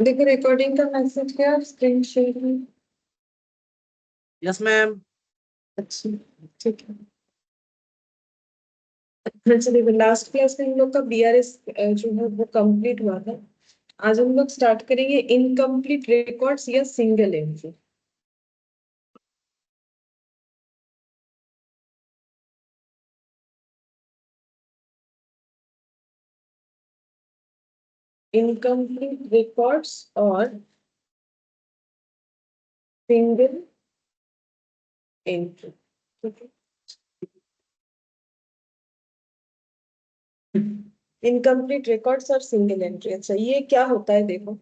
देखो रिकॉर्डिंग का मैसेज क्या स्क्रीन शेयर में। Yes ma'am. अच्छा, ठीक है। अच्छा देखो, लास्ट क्लास में हम लोग का बीआरएस जो है वो कंप्लीट हुआ था। आज हम लोग स्टार्ट करेंगे इनकम्प्लीट रिकॉर्ड्स या सिंगल एंट्री। इनकम्प्लीट रिकॉर्ड्स और सिंगल एंट्री, ठीक है। इनकम्प्लीट रिकॉर्ड्स और सिंगल एंट्री, अच्छा ये क्या होता है देखो।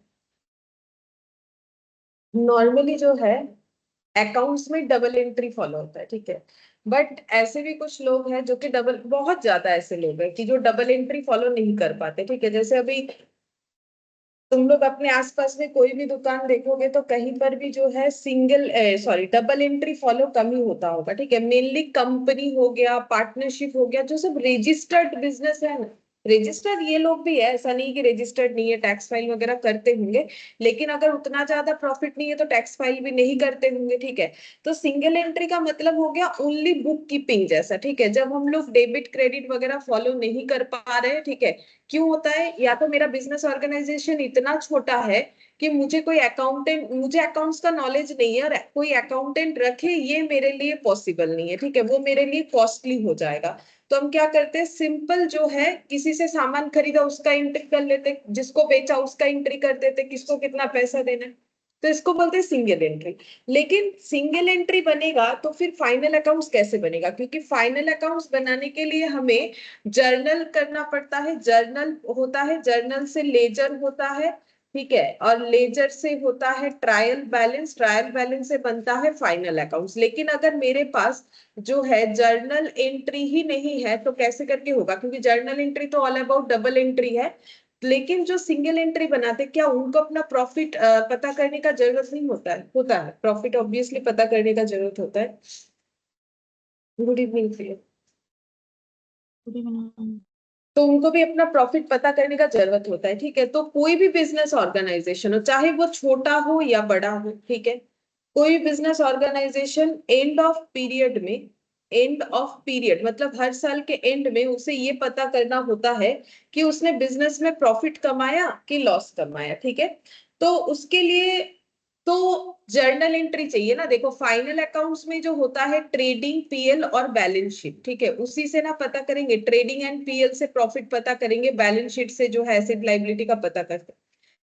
नॉर्मली जो है अकाउंट्स में डबल एंट्री फॉलो होता है, ठीक है। बट ऐसे भी कुछ लोग हैं जो कि डबल, बहुत ज्यादा ऐसे लोग हैं कि जो डबल एंट्री फॉलो नहीं कर पाते, ठीक है। जैसे अभी तुम लोग अपने आसपास में कोई भी दुकान देखोगे तो कहीं पर भी जो है single sorry double entry follow कम ही होता होगा, ठीक है। मेनली कंपनी हो गया, पार्टनरशिप हो गया, जो सब रजिस्टर्ड बिजनेस है ना। रजिस्टर्ड ये लोग भी है, ऐसा नहीं कि रजिस्टर्ड नहीं है, टैक्स फाइल वगैरह करते होंगे। लेकिन अगर उतना ज्यादा प्रॉफिट नहीं है तो टैक्स फाइल भी नहीं करते होंगे, ठीक है। तो सिंगल एंट्री का मतलब हो गया ओनली बुक कीपिंग जैसा, ठीक है। जब हम लोग डेबिट क्रेडिट वगैरह फॉलो नहीं कर पा रहे हैं, ठीक है। क्यों होता है, या तो मेरा बिजनेस ऑर्गेनाइजेशन इतना छोटा है कि मुझे अकाउंट्स का नॉलेज नहीं है, और कोई अकाउंटेंट रखे ये मेरे लिए पॉसिबल नहीं है, ठीक है। वो मेरे लिए कॉस्टली हो जाएगा। तो हम क्या करते हैं, सिंपल जो है किसी से सामान खरीदा उसका एंट्री कर लेते, जिसको बेचा उसका एंट्री कर देते, किसको कितना पैसा देना है। तो इसको बोलते हैं सिंगल एंट्री। लेकिन सिंगल एंट्री बनेगा तो फिर फाइनल अकाउंट्स कैसे बनेगा, क्योंकि फाइनल अकाउंट्स बनाने के लिए हमें जर्नल करना पड़ता है। जर्नल होता है, जर्नल से लेजर होता है, ठीक है। और लेजर से होता है ट्रायल बैलेंस, ट्रायल बैलेंस से बनता है फाइनल अकाउंट्स। लेकिन अगर मेरे पास जो है जर्नल एंट्री ही नहीं है तो कैसे करके होगा, क्योंकि जर्नल एंट्री तो ऑल अबाउट डबल एंट्री है। लेकिन जो सिंगल एंट्री बनाते, क्या उनको अपना प्रॉफिट पता करने का जरूरत नहीं होता है? होता है, प्रॉफिट ऑब्वियसली पता करने का जरूरत होता है। Good evening. तो उनको भी अपना प्रॉफिट पता करने का जरूरत होता है, ठीक है। तो कोई भी बिजनेस ऑर्गेनाइजेशन हो, चाहे वो छोटा हो या बड़ा हो, ठीक है। कोई business organisation end of period मतलब हर साल के एंड में उसे ये पता करना होता है कि उसने बिजनेस में प्रॉफिट कमाया कि लॉस कमाया, ठीक है। तो उसके लिए तो जर्नल एंट्री चाहिए ना। देखो फाइनल अकाउंट्स में जो होता है ट्रेडिंग पीएल और बैलेंस शीट, ठीक है। उसी से ना पता करेंगे, ट्रेडिंग एंड पीएल से प्रॉफिट पता करेंगे, बैलेंस शीट से जो है एसेट लायबिलिटी का पता करते।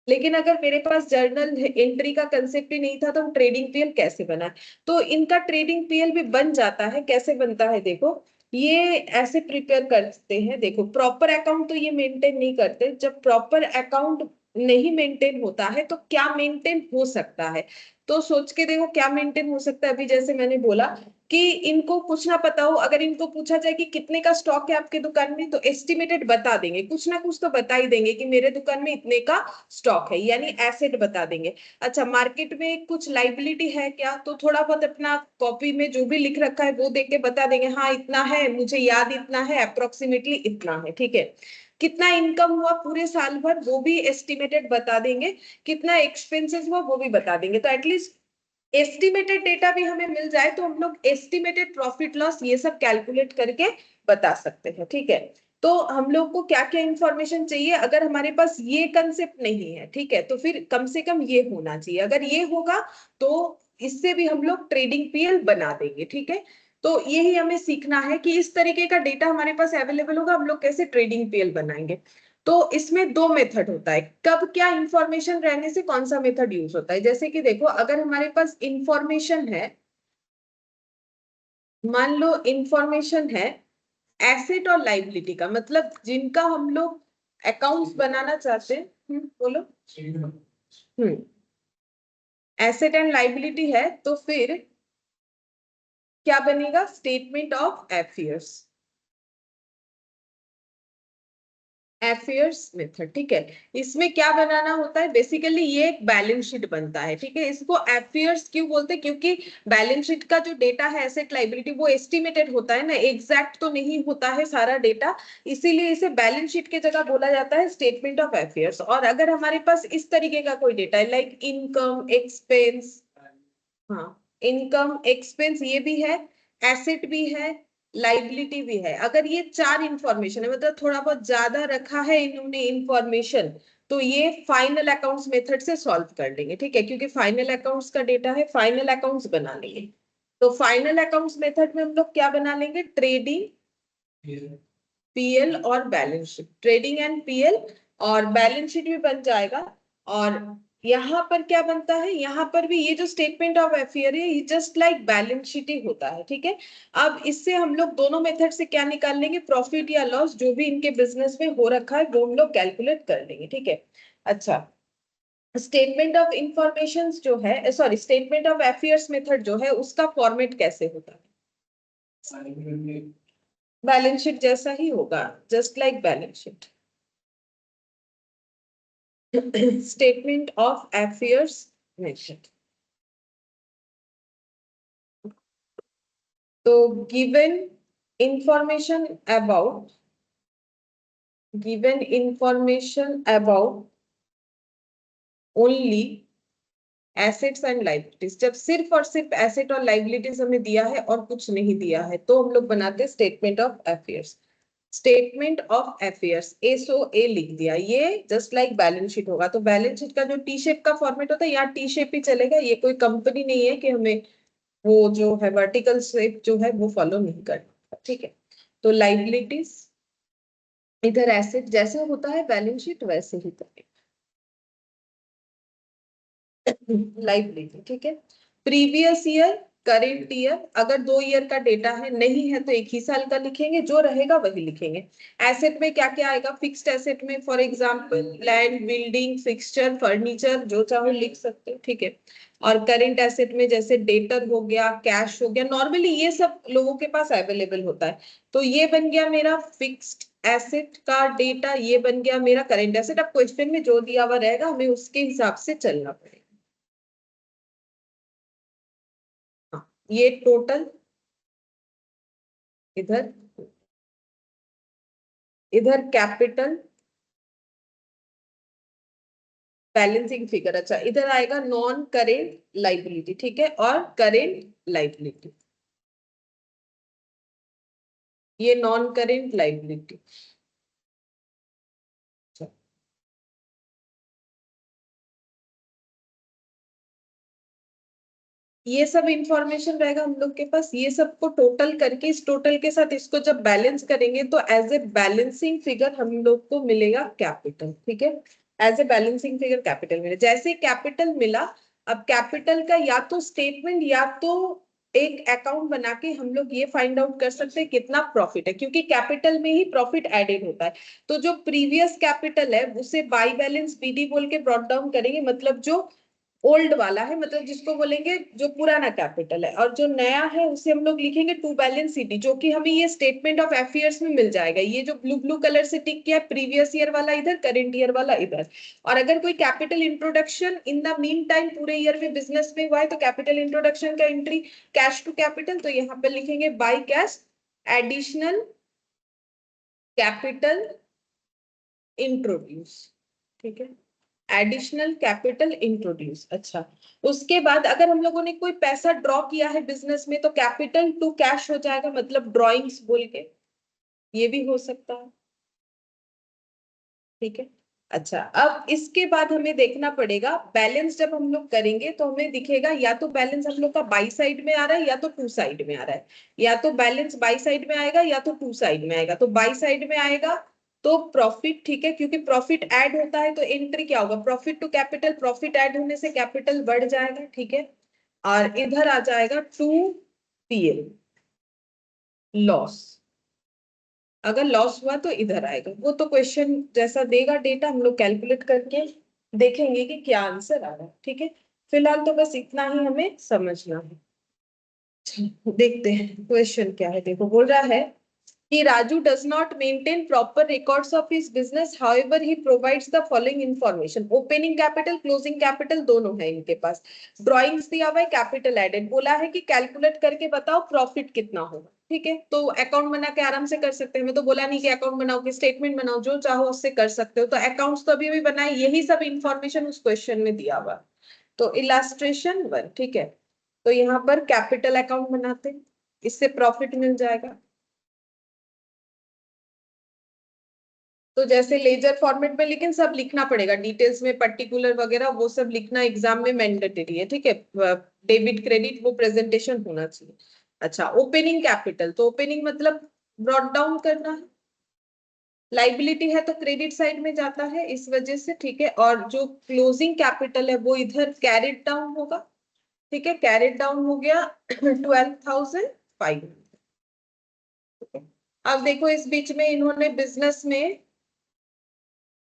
लेकिन अगर मेरे पास जर्नल एंट्री का कंसेप्ट ही नहीं था तो ट्रेडिंग पीएल कैसे बना। तो इनका ट्रेडिंग पीएल भी बन जाता है। कैसे बनता है देखो, ये ऐसे प्रिपेयर करते हैं। देखो प्रॉपर अकाउंट तो ये मेंटेन नहीं करते। जब प्रॉपर अकाउंट नहीं मेंटेन होता है तो क्या मेंटेन हो सकता है, तो सोच के देखो क्या मेंटेन हो सकता है। अभी जैसे मैंने बोला कि इनको कुछ ना पता हो, अगर इनको पूछा जाए कि कितने का स्टॉक है आपके दुकान में, तो एस्टिमेटेड बता देंगे, कुछ ना कुछ तो बता ही देंगे कि मेरे दुकान में इतने का स्टॉक है, यानी एसेट बता देंगे। अच्छा मार्केट में कुछ लाइबिलिटी है क्या, तो थोड़ा बहुत अपना कॉपी में जो भी लिख रखा है वो देख के बता देंगे, हाँ इतना है, मुझे याद इतना है, अप्रोक्सीमेटली इतना है, ठीक है। कितना इनकम हुआ पूरे साल भर वो भी एस्टिमेटेड बता देंगे, कितना एक्सपेंसेस हुआ वो भी बता देंगे। तो एटलीस्ट एस्टिमेटेड डेटा भी हमें मिल जाए तो हम लोग एस्टिमेटेड प्रॉफिट लॉस ये सब कैलकुलेट करके बता सकते हैं, ठीक है। तो हम लोग को क्या क्या इंफॉर्मेशन चाहिए, अगर हमारे पास ये कंसेप्ट नहीं है, ठीक है, तो फिर कम से कम ये होना चाहिए। अगर ये होगा तो इससे भी हम लोग ट्रेडिंग पीएल बना देंगे, ठीक है। तो यही हमें सीखना है कि इस तरीके का डेटा हमारे पास अवेलेबल होगा, हम लोग कैसे ट्रेडिंग पीएल बनाएंगे। तो इसमें दो मेथड होता है, कब क्या इंफॉर्मेशन रहने से कौन सा मेथड यूज होता है। जैसे कि देखो अगर हमारे पास इंफॉर्मेशन है, मान लो इंफॉर्मेशन है एसेट और लाइबिलिटी का, मतलब जिनका हम लोग अकाउंट्स बनाना चाहते हैं। बोलो। हम्म एसेट एंड लाइबिलिटी है तो फिर क्या बनेगा, statement of affairs. Affairs method, ठीक है। इसमें क्या बनाना होता है, बेसिकली ये एक बैलेंस शीट बनता है, ठीक है। इसको एफियर्स क्यों बोलते हैं, क्योंकि बैलेंस शीट का जो डेटा है एसेट लायबिलिटी वो एस्टिमेटेड होता है ना, एग्जैक्ट तो नहीं होता है सारा डेटा, इसीलिए इसे बैलेंस शीट की जगह बोला जाता है स्टेटमेंट ऑफ एफियर्स। और अगर हमारे पास इस तरीके का कोई डेटा है लाइक इनकम एक्सपेंस, हाँ इनकम एक्सपेंस ये भी है, एसेट भी है, लाइबिलिटी भी है, अगर ये चार इंफॉर्मेशन है मतलब थोड़ा बहुत ज्यादा रखा है इन्होंने इंफॉर्मेशन, तो ये फाइनल अकाउंट्स मेथड से सॉल्व कर लेंगे, ठीक है। क्योंकि फाइनल अकाउंट्स का डेटा है, फाइनल अकाउंट्स बना लेंगे। तो फाइनल अकाउंट्स मेथड में हम लोग क्या बना लेंगे, ट्रेडिंग पीएल और balance sheet, trading and PL और बैलेंस शीट भी बन जाएगा। और यहाँ पर क्या बनता है, यहाँ पर भी ये जो स्टेटमेंट ऑफ अफेयर है ये जस्ट लाइक बैलेंस शीट ही होता है, ठीक है। अब इससे हम लोग दोनों मेथड से क्या निकाल लेंगे, प्रॉफिट या लॉस जो भी इनके बिजनेस में हो रखा है वो हम लोग कैलकुलेट कर लेंगे, ठीक है। अच्छा, स्टेटमेंट ऑफ इंफॉर्मेशन जो है, sorry statement of affairs method जो है उसका फॉर्मेट कैसे होता है, बैलेंस शीट जैसा ही होगा, just like balance sheet. Statement of affairs method, तो given information about, given information about only assets and liabilities, जब सिर्फ और सिर्फ एसेट और लाइबिलिटीज हमें दिया है और कुछ नहीं दिया है तो हम लोग बनाते हैं statement of affairs. Statement of affairs SOA लिख दिया, ये जस्ट लाइक बैलेंस शीट होगा। तो बैलेंस शीट का जो टी शेप का फॉर्मेट होता है यहाँ टी शेप ही चलेगा, ये कोई कंपनी नहीं है कि हमें वो जो है वर्टिकल शेप जो है वो फॉलो नहीं करना, ठीक है। तो लाइबिलिटीज, इधर एसेट जैसे होता है बैलेंस शीट वैसे ही करेंगे, लाइबिलिटी, ठीक है। प्रीवियस ईयर, करेंट ईयर, अगर 2 ईयर का डेटा है, नहीं है तो 1 ही साल का लिखेंगे, जो रहेगा वही लिखेंगे। एसेट में क्या क्या आएगा, फिक्स्ड एसेट में for example land, building, fixture, furniture, जो चाहो लिख सकते हो, ठीक है। और करेंट एसेट में जैसे डेटर हो गया, कैश हो गया, नॉर्मली ये सब लोगों के पास अवेलेबल होता है। तो ये बन गया मेरा फिक्स्ड एसेट का डेटा, ये बन गया मेरा करेंट एसेट। अब क्वेश्चन में जो दिया हुआ रहेगा हमें उसके हिसाब से चलना पड़ेगा। ये टोटल, इधर इधर कैपिटल, बैलेंसिंग फिगर, अच्छा इधर आएगा नॉन करेंट लाइबिलिटी, ठीक है, और करेंट लाइबिलिटी, ये नॉन करेंट लाइबिलिटी। ये सब इंफॉर्मेशन रहेगा हम लोग के पास, ये सबको टोटल करके इस टोटल के साथ इसको जब बैलेंस करेंगे तो एज ए बैलेंसिंग फिगर हम लोग को मिलेगा कैपिटल, ठीक है। As a balancing figure capital मिले, जैसे कैपिटल मिला, अब कैपिटल का या तो स्टेटमेंट या तो एक अकाउंट बना के हम लोग ये फाइंड आउट कर सकते हैं कितना प्रॉफिट है, क्योंकि कैपिटल में ही प्रॉफिट एडेड होता है। तो जो प्रीवियस कैपिटल है उसे बाई बैलेंस बीडी बोल के ब्रॉट डाउन करेंगे, मतलब जो ओल्ड वाला है, मतलब जिसको बोलेंगे जो पुराना कैपिटल है, और जो नया है उसे हम लोग लिखेंगे टू बैलेंस सीडी, जो कि हमें ये स्टेटमेंट ऑफ अफेयर्स में मिल जाएगा। ये जो ब्लू ब्लू कलर से टिक किया है, प्रीवियस ईयर वाला इधर, करेंट ईयर वाला इधर। और अगर कोई capital introduction in the mean time पूरे ईयर में बिजनेस में हुआ है तो कैपिटल इंट्रोडक्शन का एंट्री कैश टू कैपिटल, तो यहाँ पे लिखेंगे by cash additional capital introduce, ठीक है, एडिशनल कैपिटल इंट्रोड्यूस। अच्छा, उसके बाद अगर हम लोगों ने कोई पैसा ड्रॉ किया है बिजनेस में तो कैपिटल टू कैश हो जाएगा, मतलब ड्रॉइंग्स बोल के, ये भी हो सकता है, ठीक है। अच्छा, अब इसके बाद हमें देखना पड़ेगा बैलेंस, जब हम लोग करेंगे तो हमें दिखेगा या तो बैलेंस हम लोग का बाई साइड में आ रहा है या तो टू साइड में आ रहा है, या तो बैलेंस बाई साइड में आएगा या तो टू साइड में आएगा। तो बाई साइड में आएगा तो प्रॉफिट, ठीक है, क्योंकि प्रॉफिट ऐड होता है तो एंट्री क्या होगा, profit to capital, profit add होने से कैपिटल बढ़ जाएगा, ठीक है। और इधर आ जाएगा टू पीएल, लॉस, अगर लॉस हुआ तो इधर आएगा, वो तो क्वेश्चन जैसा देगा डेटा हम लोग कैलकुलेट करके देखेंगे कि क्या आंसर आ रहा है, ठीक है। फिलहाल तो बस इतना ही हमें समझना है। देखते हैं क्वेश्चन क्या है, देखो बोल रहा है कि Raju does not maintain proper records of his business, however he provides the following information. Opening capital, closing capital दोनों है इनके पास। ड्रॉइंग्स दिया हुआ है, कैपिटल एडेड, बोला है कि कैलकुलेट करके बताओ प्रॉफिट कितना होगा। ठीक है, तो अकाउंट बना के आराम से कर सकते हैं। मैं तो बोला नहीं कि अकाउंट बनाओ कि स्टेटमेंट बनाओ, जो चाहो उससे कर सकते हो। तो अकाउंट्स तो अभी भी बनाए, यही सब इंफॉर्मेशन उस क्वेश्चन में दिया हुआ। तो इलास्ट्रेशन 1, ठीक है। तो यहाँ पर कैपिटल अकाउंट बनाते हैं, इससे प्रॉफिट मिल जाएगा। तो जैसे लेजर फॉर्मेट में, लेकिन सब लिखना पड़ेगा डिटेल्स में, पर्टिकुलर वगैरह वो सब लिखना एग्जाम में मैंडेटरी है। ठीक है, डेबिट क्रेडिट वो प्रेजेंटेशन होना चाहिए। अच्छा, ओपनिंग कैपिटल, तो ओपनिंग मतलब ब्रॉट डाउन करना है। लाइबिलिटी है तो क्रेडिट साइड में जाता है, इस वजह से। ठीक है, और जो क्लोजिंग कैपिटल है वो इधर कैरिड डाउन होगा। ठीक है, कैरिड डाउन हो गया 12,500। अब देखो इस बीच में इन्होंने बिजनेस में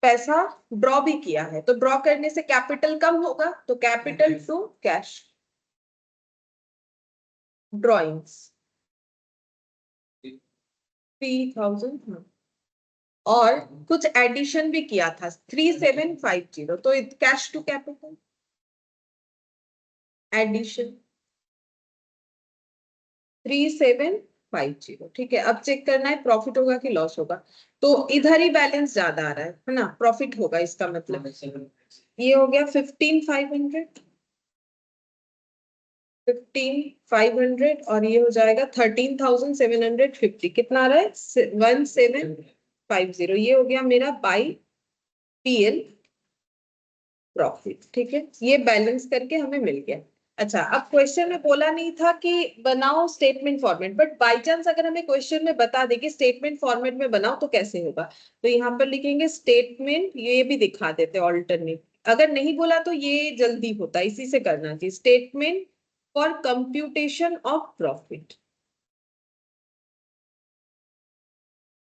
पैसा ड्रॉ भी किया है, तो ड्रॉ करने से कैपिटल कम होगा, तो कैपिटल टू कैश, ड्रॉइंग्स 3,000। और कुछ एडिशन भी किया था 3,750, तो कैश टू कैपिटल एडिशन 3,750। ठीक है, अब चेक करना है प्रॉफिट होगा कि लॉस होगा। तो इधर ही बैलेंस ज्यादा आ रहा है ना, प्रॉफिट होगा इसका मतलब। ये हो गया 15,500, 15,500, और ये हो जाएगा 13,750। कितना आ रहा है? 1,750। ये हो गया मेरा बाई पीएल प्रॉफिट। ठीक है, ये बैलेंस करके हमें मिल गया। अच्छा, अब क्वेश्चन में बोला नहीं था कि बनाओ statement format, but by chance अगर हमें क्वेश्चन में बता दे कि स्टेटमेंट फॉर्मेट में बनाओ तो कैसे होगा, तो यहाँ पर लिखेंगे स्टेटमेंट, ये भी दिखा देते ऑल्टरनेट। अगर नहीं बोला तो ये जल्दी होता है, इसी से करना चाहिए, statement for computation of profit.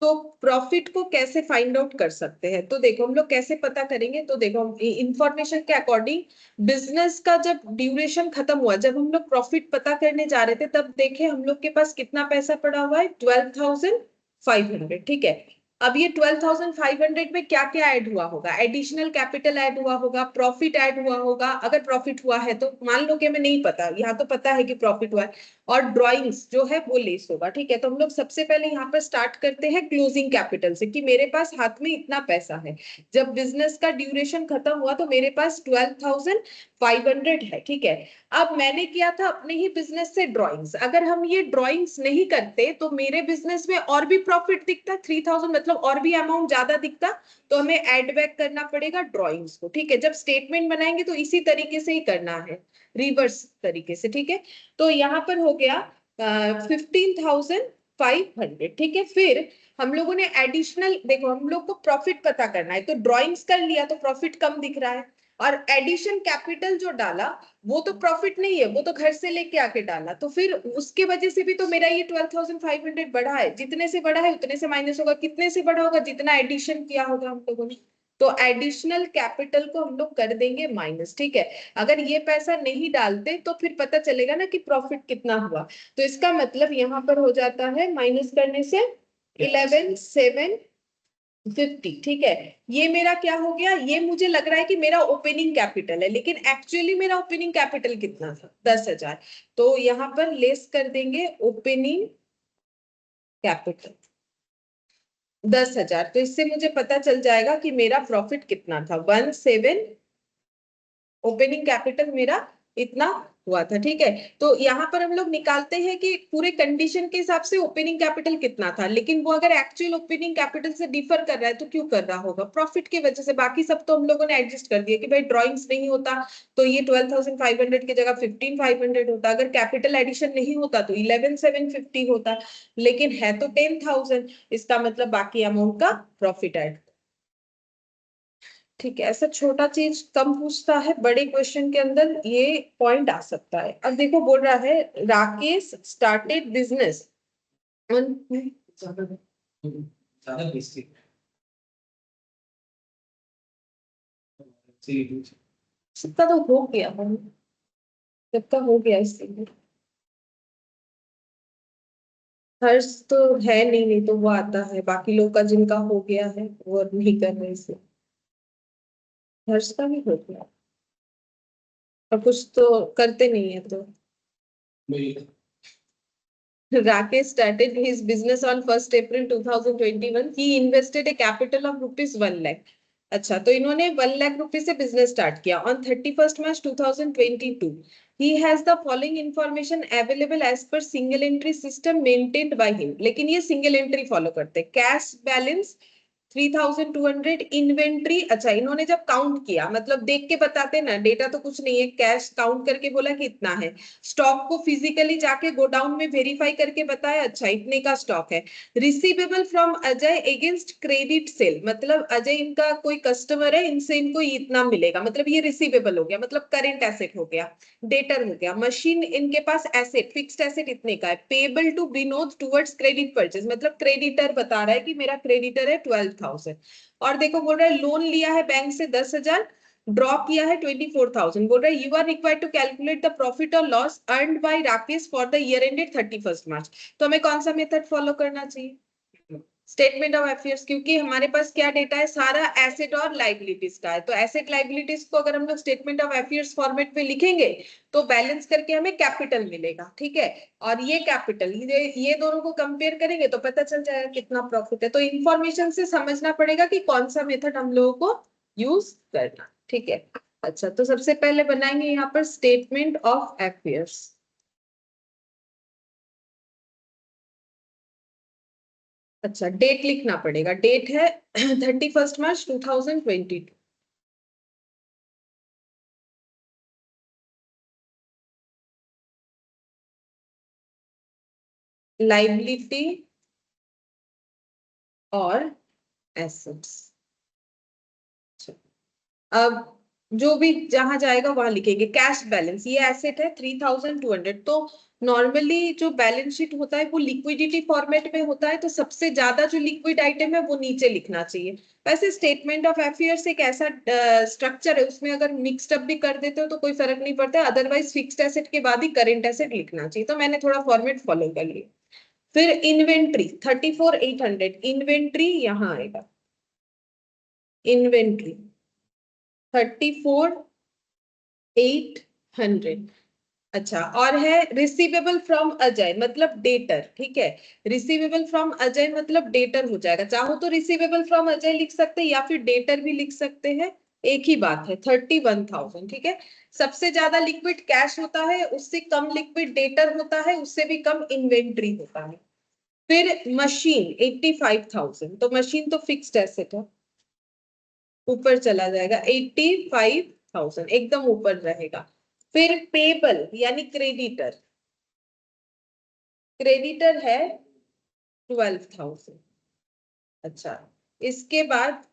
तो प्रॉफिट को कैसे फाइंड आउट कर सकते हैं, तो देखो हम लोग कैसे पता करेंगे। तो देखो इंफॉर्मेशन के अकॉर्डिंग, बिजनेस का जब ड्यूरेशन खत्म हुआ, जब हम लोग प्रॉफिट पता करने जा रहे थे, तब देखे हम लोग के पास कितना पैसा पड़ा हुआ है, 12,500। ठीक है, अब ये 12,500 में क्या क्या ऐड हुआ होगा? एडिशनल कैपिटल ऐड हुआ होगा, प्रॉफिट ऐड हुआ होगा। अगर प्रॉफिट हुआ है तो मान लो कि हमें नहीं पता, यहाँ तो पता है कि प्रॉफिट हुआ है, और ड्राइंग्स जो है वो लेस होगा। ठीक है, तो हम लोग सबसे पहले यहाँ पर स्टार्ट करते हैं क्लोजिंग कैपिटल से, कि मेरे पास हाथ में इतना पैसा है, जब बिजनेस का ड्यूरेशन खत्म हुआ तो मेरे पास 12,500 है। ठीक है, अब मैंने किया था अपने ही बिजनेस से ड्राइंग्स, अगर हम ये ड्राइंग्स नहीं करते तो मेरे बिजनेस में और भी प्रॉफिट दिखता 3,000, मतलब और भी अमाउंट ज्यादा दिखता, तो हमें एड बैक करना पड़ेगा ड्राइंग्स को। ठीक है, जब स्टेटमेंट बनाएंगे तो इसी तरीके से ही करना है, रिवर्स तरीके से। ठीक है, तो यहाँ पर हो गया 15,500। ठीक है, फिर हम लोगों ने एडिशनल, देखो हम लोग को प्रॉफिट पता करना है, तो ड्राइंग्स कर लिया तो प्रॉफिट कम दिख रहा है, और एडिशन कैपिटल जो डाला वो तो प्रॉफिट नहीं है, वो तो घर से लेके आके डाला, तो फिर उसके वजह से भी तो मेरा ये 12,500 बढ़ा है। जितने से बढ़ा है उतने से माइनस होगा, कितने से बढ़ा होगा? जितना एडिशन किया होगा हम लोगों ने। तो एडिशनल कैपिटल को हम लोग कर देंगे माइनस। ठीक है, अगर ये पैसा नहीं डालते तो फिर पता चलेगा ना कि प्रॉफिट कितना हुआ, तो इसका मतलब यहाँ पर हो जाता है माइनस करने से 11,750। ठीक है, ये मेरा क्या हो गया, ये मुझे लग रहा है कि मेरा ओपनिंग कैपिटल है, लेकिन एक्चुअली मेरा ओपनिंग कैपिटल कितना था? 10,000। तो यहाँ पर लेस कर देंगे ओपनिंग कैपिटल 10,000, तो इससे मुझे पता चल जाएगा कि मेरा प्रॉफिट कितना था, 1,7, ओपनिंग कैपिटल मेरा इतना हुआ था। ठीक है, तो यहाँ पर हम लोग निकालते हैं कि पूरे कंडीशन के हिसाब से ओपनिंग कैपिटल कितना था, लेकिन वो अगर एक्चुअल ओपनिंग कैपिटल से डिफर कर रहा है तो क्यों कर रहा होगा? प्रॉफिट की वजह से। बाकी सब तो हम लोगों ने एडजस्ट कर दिया कि भाई ड्रॉइंग्स नहीं होता तो ये 12,500 की जगह 15,500 होता, अगर कैपिटल एडिशन नहीं होता तो 11,750 होता, लेकिन है तो 10,000, इसका मतलब बाकी अमाउंट का प्रॉफिट ऐड। ठीक है, ऐसा छोटा चीज कम पूछता है, बड़े क्वेश्चन के अंदर ये पॉइंट आ सकता है। अब देखो बोल रहा है राकेश स्टार्टेड बिजनेस सबका तो हो गया, सबका हो गया इसलिए हर्ष तो है नहीं, नहीं तो वो आता है, बाकी लोग का जिनका हो गया है वो अब नहीं कर रहे इसे। हर्ष का भी हो गया और कुछ तो करते नहीं है तो। Rakesh started his business on 1st April 2021. He invested a capital of rupees 1 lakh. अच्छा, तो इन्होंने 1 लाख रुपए से बिजनेस स्टार्ट किया on 31st March 2022. He has the following information available as per single entry system maintained by him. लेकिन ये single entry follow करते हैं। Cash balance 3200, inventory. अच्छा, इन्होंने जब काउंट किया, मतलब देख के बताते ना, डेटा तो कुछ नहीं है, कैश काउंट करके बोला कि इतना है। स्टॉक को फिजिकली जाके गोडाउन में वेरीफाई करके बताया, अच्छा इतने का स्टॉक है। Receivable from Ajay against credit sale, मतलब अजय इनका कोई कस्टमर है, इनसे इनको इतना मिलेगा, मतलब ये रिसीवेबल हो गया, मतलब करेंट एसेट हो गया, डेटर हो गया। मशीन इनके पास एसेट, फिक्स्ड एसेट इतने का है। Payable to Vinod towards credit purchase, मतलब क्रेडिटर बता रहा है कि मेरा क्रेडिटर है 12,000। और देखो बोल रहा है लोन लिया है बैंक से 10,000, ड्रॉ किया है 24,000। बोल रहा है you are required to calculate the profit और loss earned by Rakesh for the year ended 31st March। तो हमें कौन सा मेथड फॉलो करना चाहिए? स्टेटमेंट ऑफ अफेयर्स, क्योंकि हमारे पास क्या डेटा है, सारा एसेट और लाइबिलिटीज का है। तो एसेट लाइबिलिटीज को अगर हम लोग स्टेटमेंट ऑफ अफेयर्स फॉर्मेट में लिखेंगे तो बैलेंस करके हमें कैपिटल मिलेगा, ठीक है। और ये कैपिटल, ये दोनों को कंपेयर करेंगे तो पता चल जाएगा कितना प्रॉफिट है। तो इंफॉर्मेशन से समझना पड़ेगा कि कौन सा मेथड हम लोगों को यूज करना, ठीक है। अच्छा, तो सबसे पहले बनाएंगे यहाँ पर स्टेटमेंट ऑफ अफेयर्स। अच्छा, डेट लिखना पड़ेगा, डेट है 31st March 2022। लाइबिलिटी और एसेट्स। अब जो भी जहां जाएगा वहां लिखेंगे। कैश बैलेंस, ये एसेट है 3,200। तो नॉर्मली जो बैलेंस शीट होता है वो लिक्विडिटी फॉर्मेट में होता है, तो सबसे ज्यादा जो लिक्विड आइटम है वो नीचे लिखना चाहिए। वैसे स्टेटमेंट ऑफ अफेयर्स एक ऐसा स्ट्रक्चर है, उसमें अगर मिक्सड अप भी कर देते हो तो कोई फर्क नहीं पड़ता, अदरवाइज फिक्स्ड एसेट के बाद ही करेंट एसेट लिखना चाहिए। तो मैंने थोड़ा फॉर्मेट फॉलो कर लिया। फिर इन्वेंट्री 34,800, इन्वेंट्री यहाँ आएगा, इन्वेंट्री 34,800। अच्छा, और है रिसीवेबल फ्रॉम अजय, मतलब डेटर, ठीक है। रिसीवेबल फ्रॉम अजय मतलब डेटर हो जाएगा, चाहो तो रिसीवेबल फ्रॉम अजय लिख सकते हैं या फिर डेटर भी लिख सकते हैं, एक ही बात है। 31,000, ठीक है। सबसे ज्यादा लिक्विड कैश होता है, उससे कम लिक्विड डेटर होता है, उससे भी कम इन्वेंट्री होता है। फिर मशीन 85,000, तो मशीन तो फिक्स्ड एसेट है, ऊपर चला जाएगा, 85,000 एकदम ऊपर रहेगा। फिर पेबल यानी क्रेडिटर, क्रेडिटर है 12,000। अच्छा, इसके बाद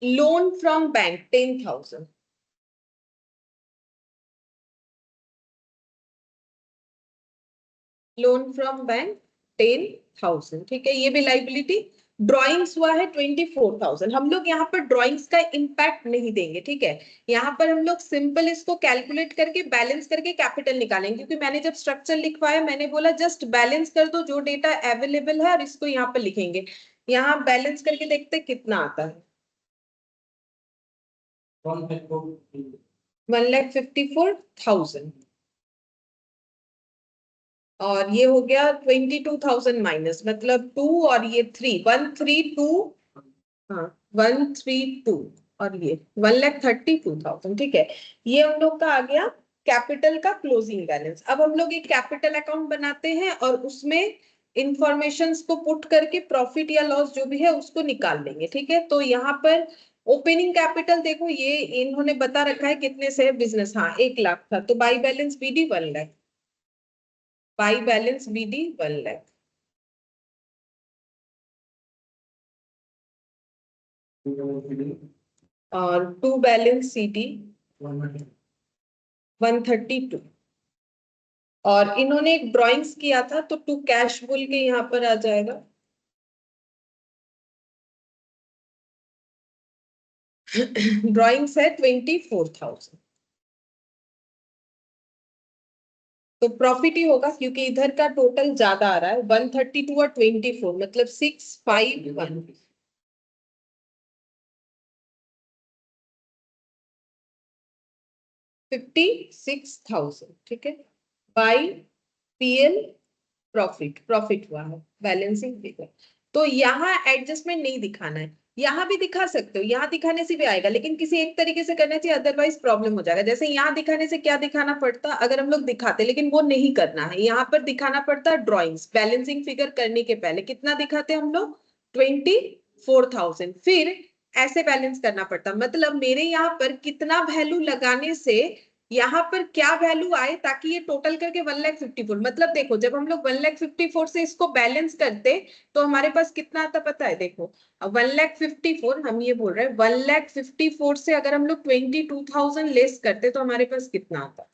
loan from bank 10,000, loan from bank 10,000, ठीक है, ये भी लाइबिलिटी। ड्राइंग्स हुआ है 24,000। हम लोग यहाँ पर ड्राइंग्स का इम्पैक्ट नहीं देंगे, ठीक है। यहाँ पर हम लोग सिंपल इसको कैलकुलेट करके बैलेंस करके कैपिटल निकालेंगे, क्योंकि मैंने जब स्ट्रक्चर लिखवाया मैंने बोला जस्ट बैलेंस कर दो जो डेटा अवेलेबल है और इसको यहाँ पर लिखेंगे। यहाँ बैलेंस करके देखते कितना आता है। 1,54,000, और ये हो गया 22,000 माइनस, मतलब 2, और ये 3, 132। हाँ, 132, और ये 1,32,000, ठीक है। ये हम लोग का आ गया कैपिटल का क्लोजिंग बैलेंस। अब हम लोग एक कैपिटल अकाउंट बनाते हैं और उसमें इंफॉर्मेशंस को पुट करके प्रॉफिट या लॉस जो भी है उसको निकाल लेंगे, ठीक है। तो यहाँ पर ओपनिंग कैपिटल देखो, ये इन्होंने बता रखा है कितने से है बिजनेस, हाँ 1 लाख था, तो by balance BD 1 lakh, by balance BD 1 lakh. और टू बैलेंस सीडी 132। और इन्होंने एक ड्राइंग्स किया था तो टू कैश बोल के यहाँ पर आ जाएगा। ड्राइंग्स है 24,000। तो प्रॉफिट ही होगा क्योंकि इधर का टोटल ज्यादा आ रहा है 132 और 24 मतलब 651 56,000 ठीक है बाई पीएल प्रॉफिट हुआ है बैलेंसिंग फिगर। तो यहाँ एडजस्टमेंट नहीं दिखाना है, यहाँ भी दिखा सकते हो, यहाँ दिखाने से भी आएगा लेकिन किसी एक तरीके से करना चाहिए अदरवाइज प्रॉब्लम हो जाएगा। जैसे यहाँ दिखाने से क्या दिखाना पड़ता अगर हम लोग दिखाते, लेकिन वो नहीं करना है, यहाँ पर दिखाना पड़ता ड्रॉइंग्स बैलेंसिंग फिगर करने के पहले कितना दिखाते हम लोग 24,000 फिर ऐसे बैलेंस करना पड़ता। मतलब मेरे यहाँ पर कितना वैल्यू लगाने से यहाँ पर क्या वैल्यू आए ताकि ये टोटल करके 1,54,000 मतलब देखो जब हम लोग 1,54,000 से इसको बैलेंस करते तो हमारे पास कितना आता पता है, देखो 1,54,000 हम ये बोल रहे हैं 1,54,000 से अगर हम लोग 22,000 लेस करते तो हमारे पास कितना आता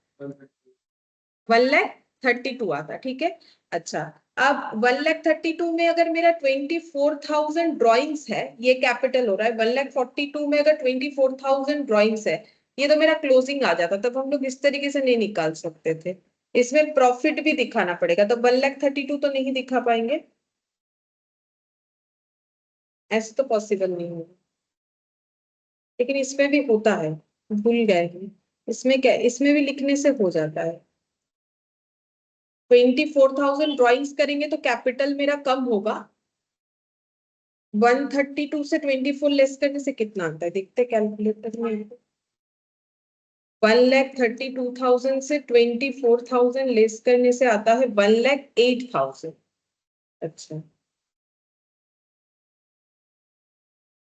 1,32,000 आता ठीक है। अच्छा अब 1,32,000 में अगर मेरा 24,000 ड्रॉइंग्स है ये कैपिटल हो रहा है, 1,42,000 में अगर 24,000 ड्रॉइंग्स है ये तो मेरा क्लोजिंग आ जाता, तब हम लोग इस तरीके से नहीं निकाल सकते थे, इसमें प्रॉफिट भी दिखाना पड़ेगा तो 1,32,000 तो नहीं दिखा पाएंगे, ऐसे तो पॉसिबल नहीं होगा। लेकिन इसमें भी होता है, भूल गए हैं, इसमें क्या इसमें भी लिखने से हो जाता है। 24,000 ड्रॉइंग्स करेंगे तो कैपिटल मेरा कम होगा, 132 से 24 लेस करने से कितना आता है देखते कैलकुलेटर में। 1,32,000 से 24,000 लेस करने से आता है 1,08,000। अच्छा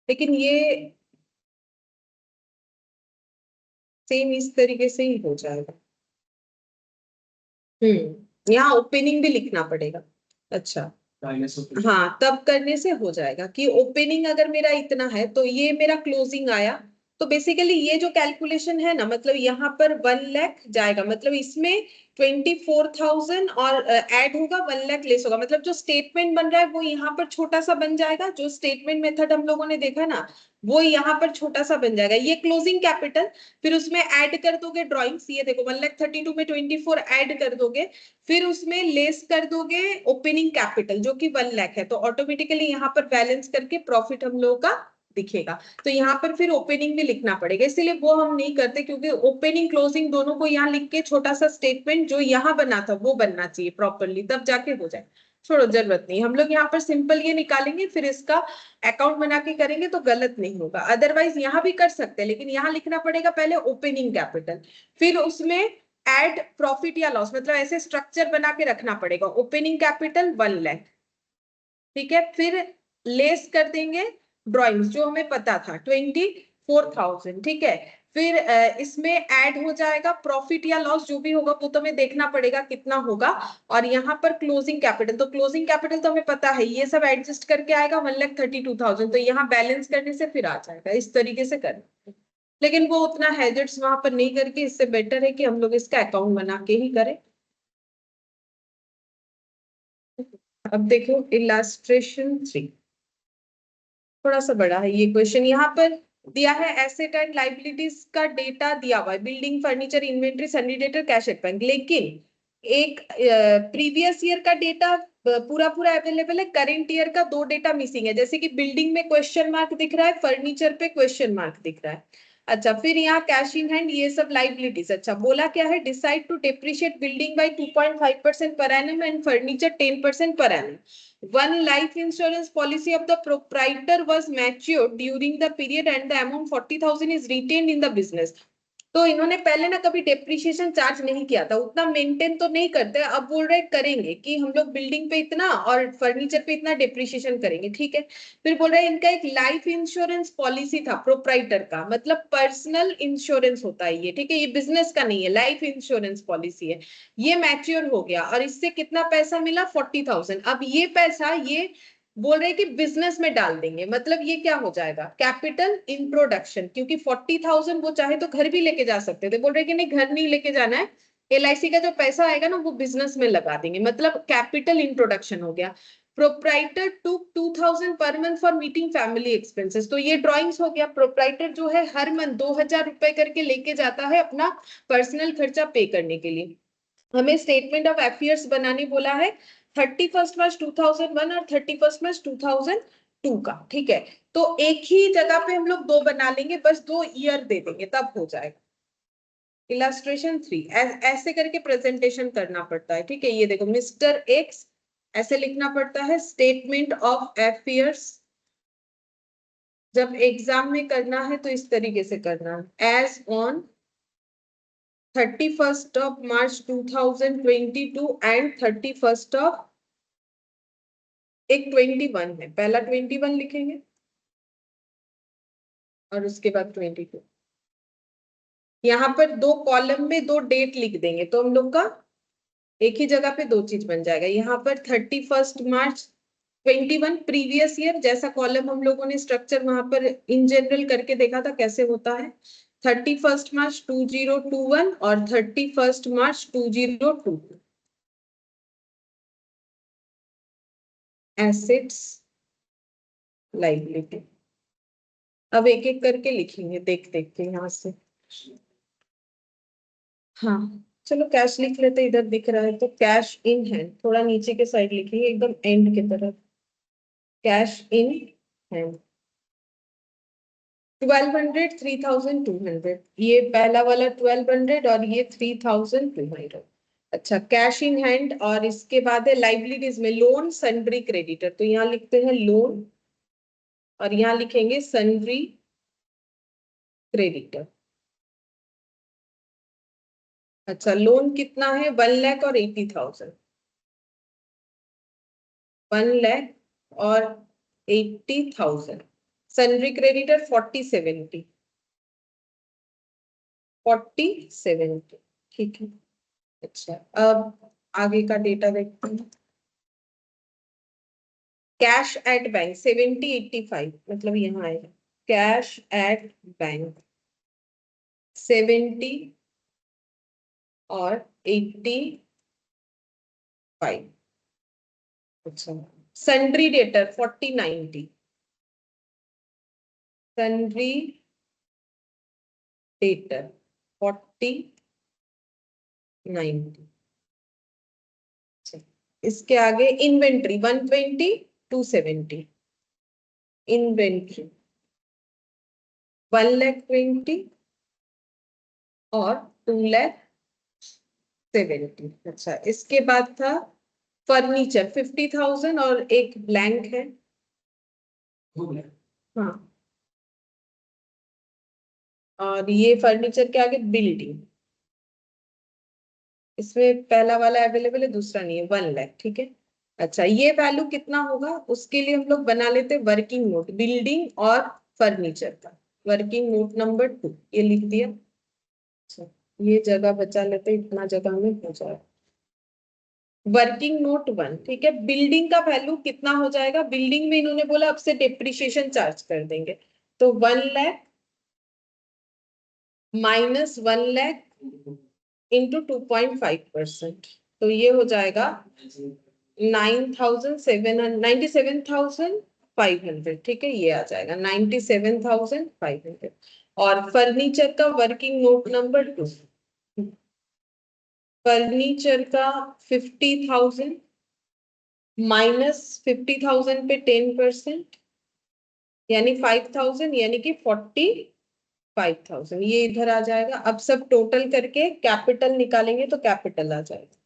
लेकिन ये सेम इस तरीके से ही हो जाएगा। यहाँ ओपनिंग भी लिखना पड़ेगा। अच्छा हाँ तब करने से हो जाएगा कि ओपनिंग अगर मेरा इतना है तो ये मेरा क्लोजिंग आया, तो बेसिकली ये जो कैलकुलेशन है ना मतलब यहाँ पर 1,00,000 जाएगा, मतलब इसमें 24,000 और ऐड होगा 1,00,000 लेस होगा, मतलब जो स्टेटमेंट बन रहा है वो यहाँ पर छोटा सा बन जाएगा, जो स्टेटमेंट मेथड हम लोगों ने देखा ना वो यहाँ पर छोटा सा बन जाएगा, ये क्लोजिंग कैपिटल। फिर उसमें ऐड कर दोगे ड्रॉइंग्स, ये देखो 1,32,000 में 24 ऐड कर दोगे, फिर उसमें लेस कर दोगे ओपनिंग कैपिटल जो कि 1,00,000 है, तो ऑटोमेटिकली यहाँ पर बैलेंस करके प्रॉफिट हम लोगों का दिखेगा। तो यहाँ पर फिर ओपनिंग भी लिखना पड़ेगा, इसलिए वो हम नहीं करते क्योंकि ओपनिंग क्लोजिंग दोनों को यहाँ लिख के छोटा सा स्टेटमेंट जो यहाँ बना था वो बनना चाहिए प्रॉपरली, तब जाके हो जाए। छोड़ो जरूरत नहीं, हम लोग यहाँ पर सिंपल ये निकालेंगे फिर इसका अकाउंट बना के करेंगे तो गलत नहीं होगा, अदरवाइज यहाँ भी कर सकते हैं लेकिन यहाँ लिखना पड़ेगा पहले ओपनिंग कैपिटल, फिर उसमें एड प्रॉफिट या लॉस, मतलब ऐसे स्ट्रक्चर बना के रखना पड़ेगा, ओपनिंग कैपिटल 1,00,000 ठीक है, फिर लेस कर देंगे ड्रॉइंग्स जो हमें पता था 24,000 ठीक है, फिर इसमें ऐड हो जाएगा प्रॉफिट या लॉस जो भी होगा वो तो हमें देखना पड़ेगा कितना होगा, और यहाँ पर क्लोजिंग कैपिटल, तो क्लोजिंग कैपिटल तो हमें पता है ये सब एडजस्ट करके आएगा 1,32,000, तो यहाँ बैलेंस करने से फिर आ जाएगा, इस तरीके से करना। लेकिन वो उतना हैजर्ड्स वहां पर नहीं करके इससे बेटर है कि हम लोग इसका अकाउंट बना के ही करें। अब देखो इलास्ट्रेशन 3 थोड़ा सा बड़ा है ये क्वेश्चन, यहाँ पर दिया है एसेट एंड लाइबिलिटीज का डेटा दिया हुआ है, building furniture inventory Sunny debtor cash at bank, लेकिन एक प्रीवियस ईयर का डेटा पूरा पूरा अवेलेबल है, करेंट ईयर का 2 डेटा मिसिंग है, जैसे कि बिल्डिंग में क्वेश्चन मार्क दिख रहा है, फर्नीचर पे क्वेश्चन मार्क दिख रहा है। अच्छा फिर यहाँ कैश इन हैंड ये सब लाइबिलिटीज, अच्छा बोला क्या है decide to depreciate building by 2.5% per annum and furniture 10% per annum. One life insurance policy of the proprietor was matured during the period and the amount 40,000 is retained in the business. तो इन्होंने पहले ना कभी depreciation charge नहीं किया था, उतना maintain तो नहीं करते, अब बोल रहे करेंगे कि हम लोग बिल्डिंग पे इतना और फर्नीचर पे इतना डेप्रिशिएशन करेंगे ठीक है। फिर बोल रहे इनका एक लाइफ इंश्योरेंस पॉलिसी था प्रोप्राइटर का, मतलब पर्सनल इंश्योरेंस होता है ये ठीक है, ये बिजनेस का नहीं है, लाइफ इंश्योरेंस पॉलिसी है, ये मैच्योर हो गया और इससे कितना पैसा मिला 40,000, अब ये पैसा ये बोल रहे कि बिजनेस में डाल देंगे, मतलब ये क्या हो जाएगा कैपिटल इंट्रोडक्शन, क्योंकि 40,000 वो चाहे तो घर भी लेके जा सकते थे, बोल रहे कि नहीं घर नहीं लेके जाना है, LIC का जो पैसा आएगा ना वो बिजनेस में लगा देंगे, मतलब कैपिटल इंट्रोडक्शन हो गया। Proprietor took 2,000 per month for meeting family expenses, तो ये ड्रॉइंग्स हो गया, प्रोप्राइटर जो है हर मंथ 2,000 रुपए करके लेके जाता है अपना पर्सनल खर्चा पे करने के लिए। हमें स्टेटमेंट ऑफ अफेयर्स बनाने बोला है 31 मार्च 2001 और 31 मार्च 2002 का, ठीक है। तो एक ही जगह पे हम लोग दो बना लेंगे, बस 2 ईयर दे देंगे तब हो जाएगा। इलस्ट्रेशन 3 ऐसे करके प्रेजेंटेशन करना पड़ता है, ठीक है। ये देखो मिस्टर एक्स ऐसे लिखना पड़ता है, स्टेटमेंट ऑफ अफेयर्स। जब एग्जाम में करना है तो इस तरीके से करना है, as on 31st of March 2022 and 31st of एक 21 है, पहला 21 लिखेंगे और उसके बाद 22। यहाँ पर दो कॉलम में दो डेट लिख देंगे तो हम लोग का एक ही जगह पे दो चीज बन जाएगा। यहाँ पर 31 मार्च 21 प्रीवियस ईयर, जैसा कॉलम हम लोगों ने स्ट्रक्चर वहां पर इन जनरल करके देखा था कैसे होता है, 31 मार्च 2021 और 31 मार्च 2022। एसेट्स लाइबिलिटी, अब एक एक करके लिखेंगे देख देख के यहाँ से। हाँ चलो कैश लिख लेते, इधर दिख रहा है तो कैश इन हैंड, थोड़ा नीचे के साइड लिखेंगे एकदम एंड की तरफ, कैश इन हैंड 1200 3200, ये पहला वाला 1200 और ये 3200। अच्छा कैश इन हैंड, और इसके बाद है लाइबिलिटीज में लोन सन्ड्री क्रेडिटर, तो यहाँ लिखते हैं लोन और यहाँ लिखेंगे सन्ड्री क्रेडिटर। अच्छा लोन कितना है, 1 लाख और 80,000, 1 लाख और 80,000। सन्ड्री क्रेडिटर 4070, 4070, ठीक है। अच्छा अब आगे का डेटा देखते हैं। कैश एट बैंक 7085, मतलब यहाँ आएगा कैश एट बैंक 70 और 85। अच्छा सन्ड्री डेटर 4090, सन्ड्री डेटर 4090। इसके आगे इन्वेंट्री 120 270, इन्वेंट्री 1,20,000 और 2,70,000। अच्छा इसके बाद था फर्नीचर 50,000 और एक ब्लैंक है। हाँ और ये फर्नीचर के आगे बिल्डिंग, इसमें पहला वाला अवेलेबल है दूसरा नहीं है, 1 लाख, ठीक है। अच्छा ये वैल्यू कितना होगा उसके लिए हम लोग बना लेते वर्किंग नोट, बिल्डिंग और फर्नीचर का वर्किंग नोट नंबर 2, ये लिख दिया। अच्छा ये जगह बचा लेते, इतना जगह में हो जाए। वर्किंग नोट 1, ठीक है। बिल्डिंग का वैल्यू कितना हो जाएगा, बिल्डिंग में इन्होंने बोला अब से डेप्रिसिएशन चार्ज कर देंगे, तो 1 लाख माइनस 1 लाख इंटू 2.5%, तो ये हो जाएगा 97,500, ठीक है। ये आ जाएगा 97,500। और फर्नीचर का वर्किंग नोट नंबर 2, फर्नीचर का 50,000 माइनस 50,000 पे 10%, यानी 5,000, यानी कि 45,000, ये इधर आ जाएगा। अब सब टोटल करके कैपिटल निकालेंगे तो कैपिटल आ जाएगा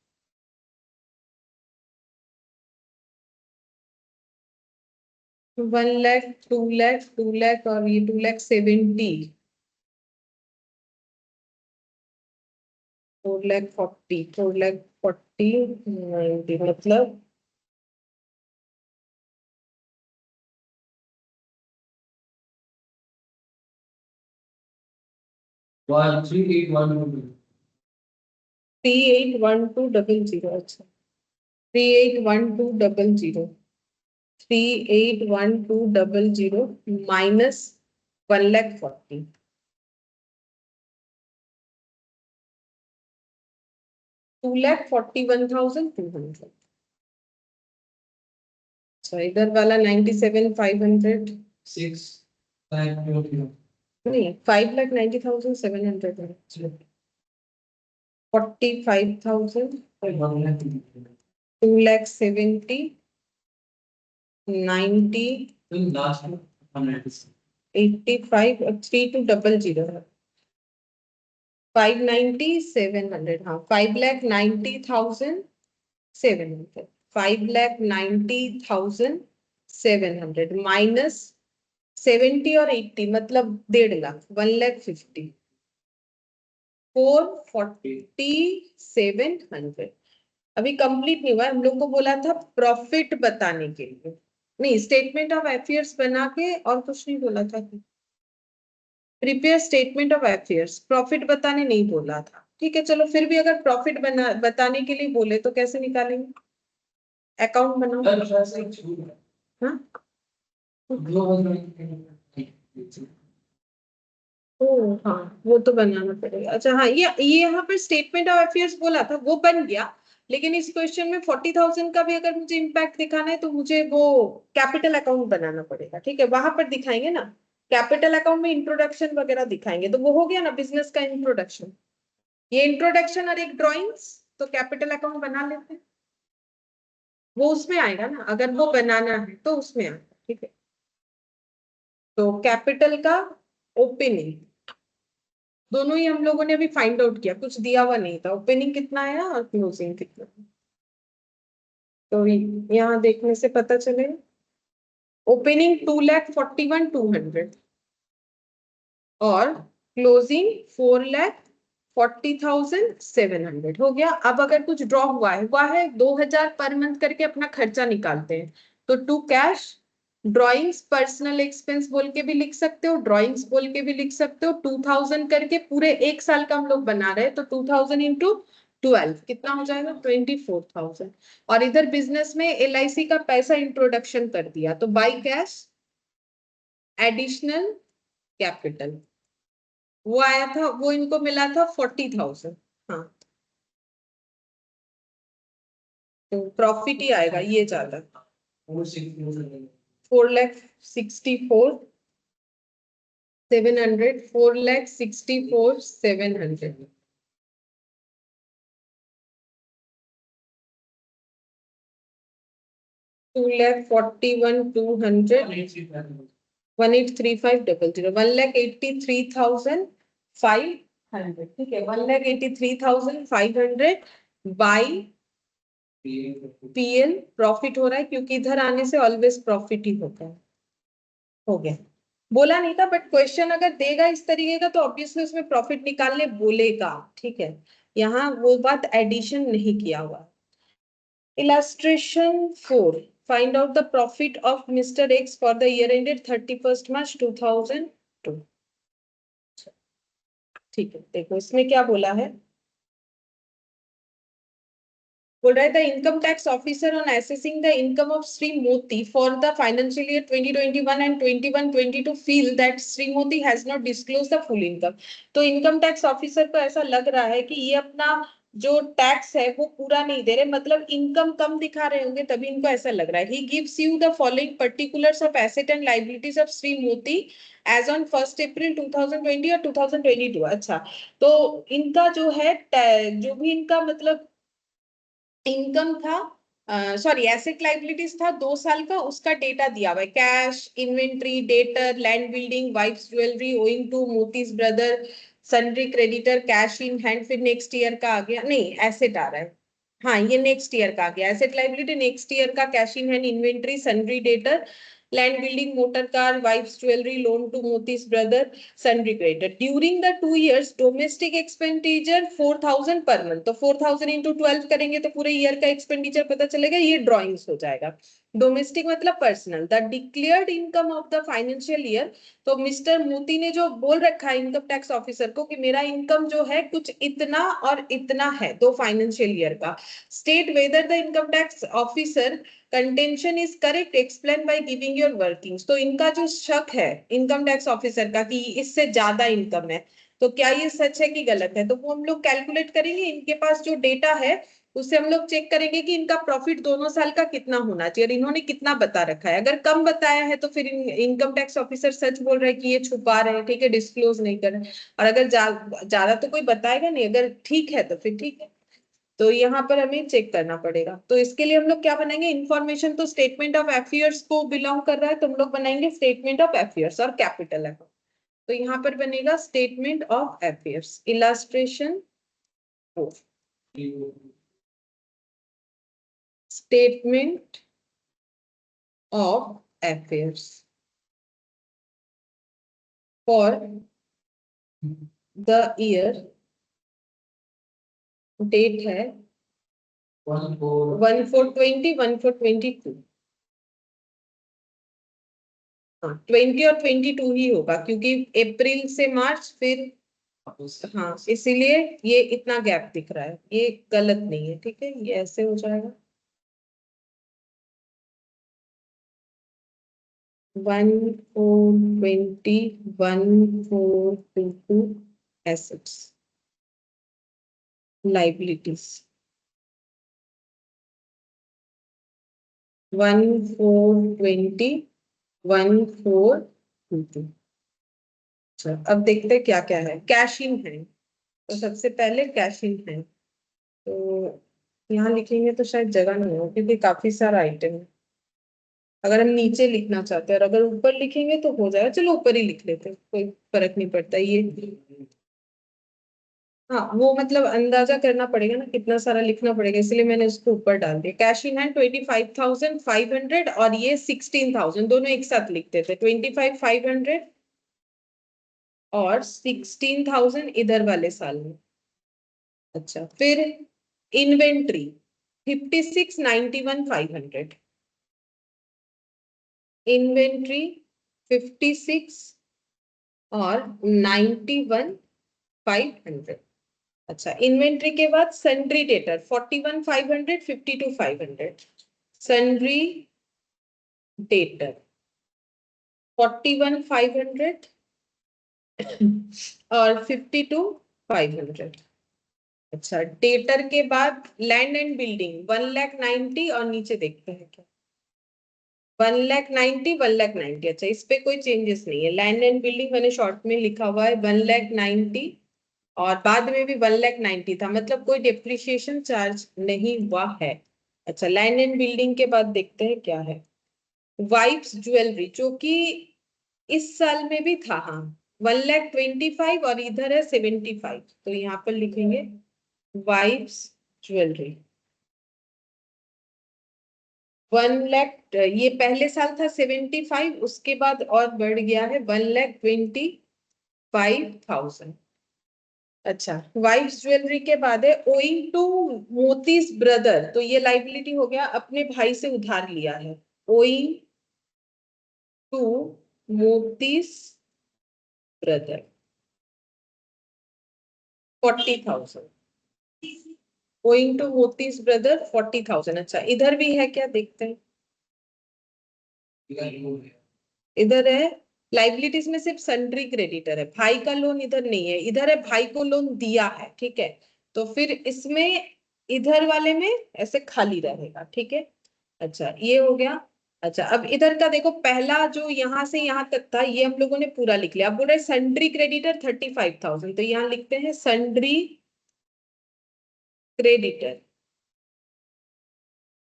1 लाख 2 लाख 2 लाख और ये 2,70,000, 4,40,000, 4,40,000 मतलब 381200। अच्छा 381200, 381200 माइनस 1,40,000, 2,41,200। अच्छा इधर वाला 97,500 नहीं, 5,90,700 है। 45,000, 2,70,000, 90, 85, 3200, 590, 700, हाँ 5,90,700, 5,90,700 माइनस 70 और 80 मतलब 1.5 लाख, 1,50,000, 44700। अभी कंप्लीट नहीं हुआ, हम लोग को बोला था प्रॉफिट बताने के लिए, नहीं स्टेटमेंट ऑफ अफेयर्स बना के और कुछ नहीं बोला था, prepare statement of affairs, profit बताने नहीं बोला था। ठीक है चलो, फिर भी अगर प्रॉफिट बताने के लिए बोले तो कैसे निकालेंगे? अकाउंट बनाओ। हाँ ओ हाँ, वो तो बनाना पड़ेगा। अच्छा हाँ, ये यहाँ पर स्टेटमेंट ऑफ अफेयर्स बोला था, वो बन गया, लेकिन इस क्वेश्चन में 40,000 का भी अगर मुझे इम्पैक्ट दिखाना है तो मुझे वो कैपिटल अकाउंट बनाना पड़ेगा। ठीक है, वहां पर दिखाएंगे ना, कैपिटल अकाउंट में इंट्रोडक्शन वगैरह दिखाएंगे, तो वो हो गया ना बिजनेस का इंट्रोडक्शन, ये इंट्रोडक्शन और एक ड्राइंग्स, तो कैपिटल अकाउंट बना लेते हैं, वो उसमें आएगा ना, अगर वो बनाना है तो उसमें आएगा। ठीक है, तो कैपिटल का ओपनिंग दोनों ही हम लोगों ने अभी फाइंड आउट किया, कुछ दिया हुआ नहीं था, ओपनिंग कितना आया और क्लोजिंग कितना, तो यहाँ देखने से पता चले, ओपनिंग 2,41,200 और क्लोजिंग 4,40,700 हो गया। अब अगर कुछ ड्रॉ हुआ है 2,000 पर मंथ करके अपना खर्चा निकालते हैं, तो to cash drawings personal expense बोल के भी लिख सकते हो, ड्राइंग्स बोल के भी लिख सकते हो, 2,000 करके पूरे एक साल का हम लोग बना रहे हैं, तो 2,000 इंटू 12 कितना हो जाएगा? 24,000। और इधर बिजनेस में LIC का पैसा इंट्रोडक्शन कर दिया, तो बाई कैश एडिशनल कैपिटल वो आया था, वो इनको मिला था 40,000। हाँ, तो प्रॉफिट ही आएगा ये ज्यादा, 4,64,700, 4,64,700। 2,41,200, 1,835,000, 1,83,500। ठीक है, 1,83,500 बाई PL प्रॉफिट हो रहा है, क्योंकि इधर आने से ऑलवेज प्रॉफिट ही होता है। हो गया, बोला नहीं था, बट क्वेश्चन अगर देगा इस तरीके का तो ऑब्वियसली उसमें प्रॉफिट निकालने बोलेगा। ठीक है, यहाँ वो बात एडिशन नहीं किया हुआ। Illustration 4, find out the profit of mister x for the year ended 31st March 2002। ठीक है, देखो इसमें क्या बोला है, बोल रहा है the income tax officer on assessing the income of Shri Moti for the financial year 2021 and 21-22 feel that Shri Moti has not disclose the full income. तो इनकम टैक्स ऑफिसर को ऐसा लग रहा है कि ये अपना जो टैक्स है वो पूरा नहीं दे रहे, मतलब इनकम कम दिखा रहे होंगे, तभी इनको ऐसा लग रहा है। He gives you the following particulars of asset and liabilities of Shri मोती एज ऑन 1 अप्रैल 2020 और 2022। अच्छा, तो इनका जो है जो भी इनका मतलब इनकम था, सॉरी एसेट लाइबिलिटीज था 2 साल का, उसका डेटा दिया हुआ है, cash, inventory, debtor, land building, wife's jewellery owing to Moti's brother, sundry creditor, cash in hand. फिर नेक्स्ट ईयर का आ गया, नहीं एसेट आ रहा है, हाँ ये नेक्स्ट ईयर का आ गया, एसेट लाइबिलिटी नेक्स्ट ईयर का, cash in hand, inventory, sundry debtor, land building, motor car, wife's jewellery, loan to Moti's brother, sundry creditor. During the 2 years domestic expenditure 4,000 per month, तो 4,000 into 12 करेंगे तो पूरे year का expenditure पता चलेगा, ये drawings हो जाएगा। डोमेस्टिक मतलब personal, the declared income of the financial year, तो मिस्टर मोती ने जो बोल रखा है इनकम टैक्स ऑफिसर को कि मेरा इनकम जो है कुछ इतना और इतना है 2 फाइनेंशियल ईयर का, state whether the income tax officer contention is correct, explain by giving your workings. तो इनका जो शक है इनकम टैक्स ऑफिसर का कि इससे ज्यादा इनकम है, तो क्या ये सच है कि गलत है, तो वो हम लोग कैलकुलेट करेंगे। इनके पास जो डेटा है उससे हम लोग चेक करेंगे कि इनका प्रॉफिट दोनों साल का कितना होना चाहिए और इन्होंने कितना बता रखा है। अगर कम बताया है तो फिर इनकम टैक्स ऑफिसर सच बोल रहा है कि ये छुपा रहे हैं, ठीक है, डिस्क्लोज नहीं कर रहे हैं। और अगर ज्यादा तो कोई बताएगा नहीं, अगर ठीक है तो फिर ठीक है। तो यहाँ पर हमें चेक करना पड़ेगा। तो इसके लिए हम लोग क्या बनाएंगे, इन्फॉर्मेशन तो स्टेटमेंट ऑफ अफेयर्स को बिलोंग कर रहा है, तो हम लोग बनाएंगे स्टेटमेंट ऑफ अफेयर्स और कैपिटल अकाउंट। तो यहाँ पर बनेगा statement of affairs, illustration statement of affairs for the year, date है 1/4/20, 1/4/22। हाँ 20 और 22 ही होगा क्योंकि अप्रैल से मार्च फिर, हाँ इसीलिए ये इतना गैप दिख रहा है, ये गलत नहीं है, ठीक है, ये ऐसे हो जाएगा 1/4/20, 1/4/22 assets, liabilities 1/4/20, 1/4/22। अब देखते हैं क्या क्या है। कैश इन है, तो सबसे पहले कैश इन है, तो यहाँ लिखेंगे तो शायद जगह नहीं हो क्योंकि काफी सारा आइटम है। अगर हम नीचे लिखना चाहते हैं और अगर ऊपर लिखेंगे तो हो जाएगा, चलो ऊपर ही लिख लेते हैं, कोई फर्क नहीं पड़ता ये। हाँ वो मतलब अंदाजा करना पड़ेगा ना, कितना सारा लिखना पड़ेगा, इसलिए मैंने उसको ऊपर डाल दिया। कैश इन हैंड 25,500 और ये 16,000, दोनों एक साथ लिखते थे, 25,500 और 16,000 इधर वाले साल में। अच्छा फिर इन्वेंट्री 56,91,500, इन्वेंट्री 56 और 91,500। अच्छा इन्वेंट्री के बाद सन्ड्री डेटर 41,500, 52,500, सन्ड्री डेटर 41,500 और 52,500। अच्छा डेटर के बाद लैंड एंड बिल्डिंग 1,90,000 और नीचे देखते हैं क्या 1,90,000, 1,90,000। अच्छा इस पे कोई चेंजेस नहीं है, लैंड एंड बिल्डिंग मैंने शॉर्ट में लिखा हुआ है 1,90,000 और बाद में भी 1,90,000 था, मतलब कोई डेप्रिसिएशन चार्ज नहीं हुआ है। अच्छा लैंड एंड बिल्डिंग के बाद देखते हैं क्या है। वाइफ्स ज्वेलरी जो कि इस साल में भी था, हाँ 1,25,000 और इधर है 75, तो यहाँ पर लिखेंगे वाइफ्स ज्वेलरी 1,00,000। ये पहले साल था 75, उसके बाद और बढ़ गया है 1,25,000। अच्छा वाइफ्स ज्वेलरी के बाद है ओइंग टू मोतीज ब्रदर, तो ये लाइबिलिटी हो गया, अपने भाई से उधार लिया है, owing to Moti's brother 40,000, owing to Moti's brother 40,000। अच्छा इधर भी है क्या, देखते हैं। इधर है लाइबिलिटीज में सिर्फ सन्ड्री क्रेडिटर है, भाई का लोन इधर नहीं है, इधर है भाई को लोन दिया है, ठीक है, तो फिर इसमें इधर वाले में ऐसे खाली रहेगा, ठीक है। अच्छा ये हो गया। अच्छा अब इधर का देखो, पहला जो यहाँ से यहाँ तक था ये हम लोगों ने पूरा लिख लिया। अब बोल रहे सन्ड्री क्रेडिटर 35,000, तो यहाँ लिखते हैं सन्ड्री क्रेडिटर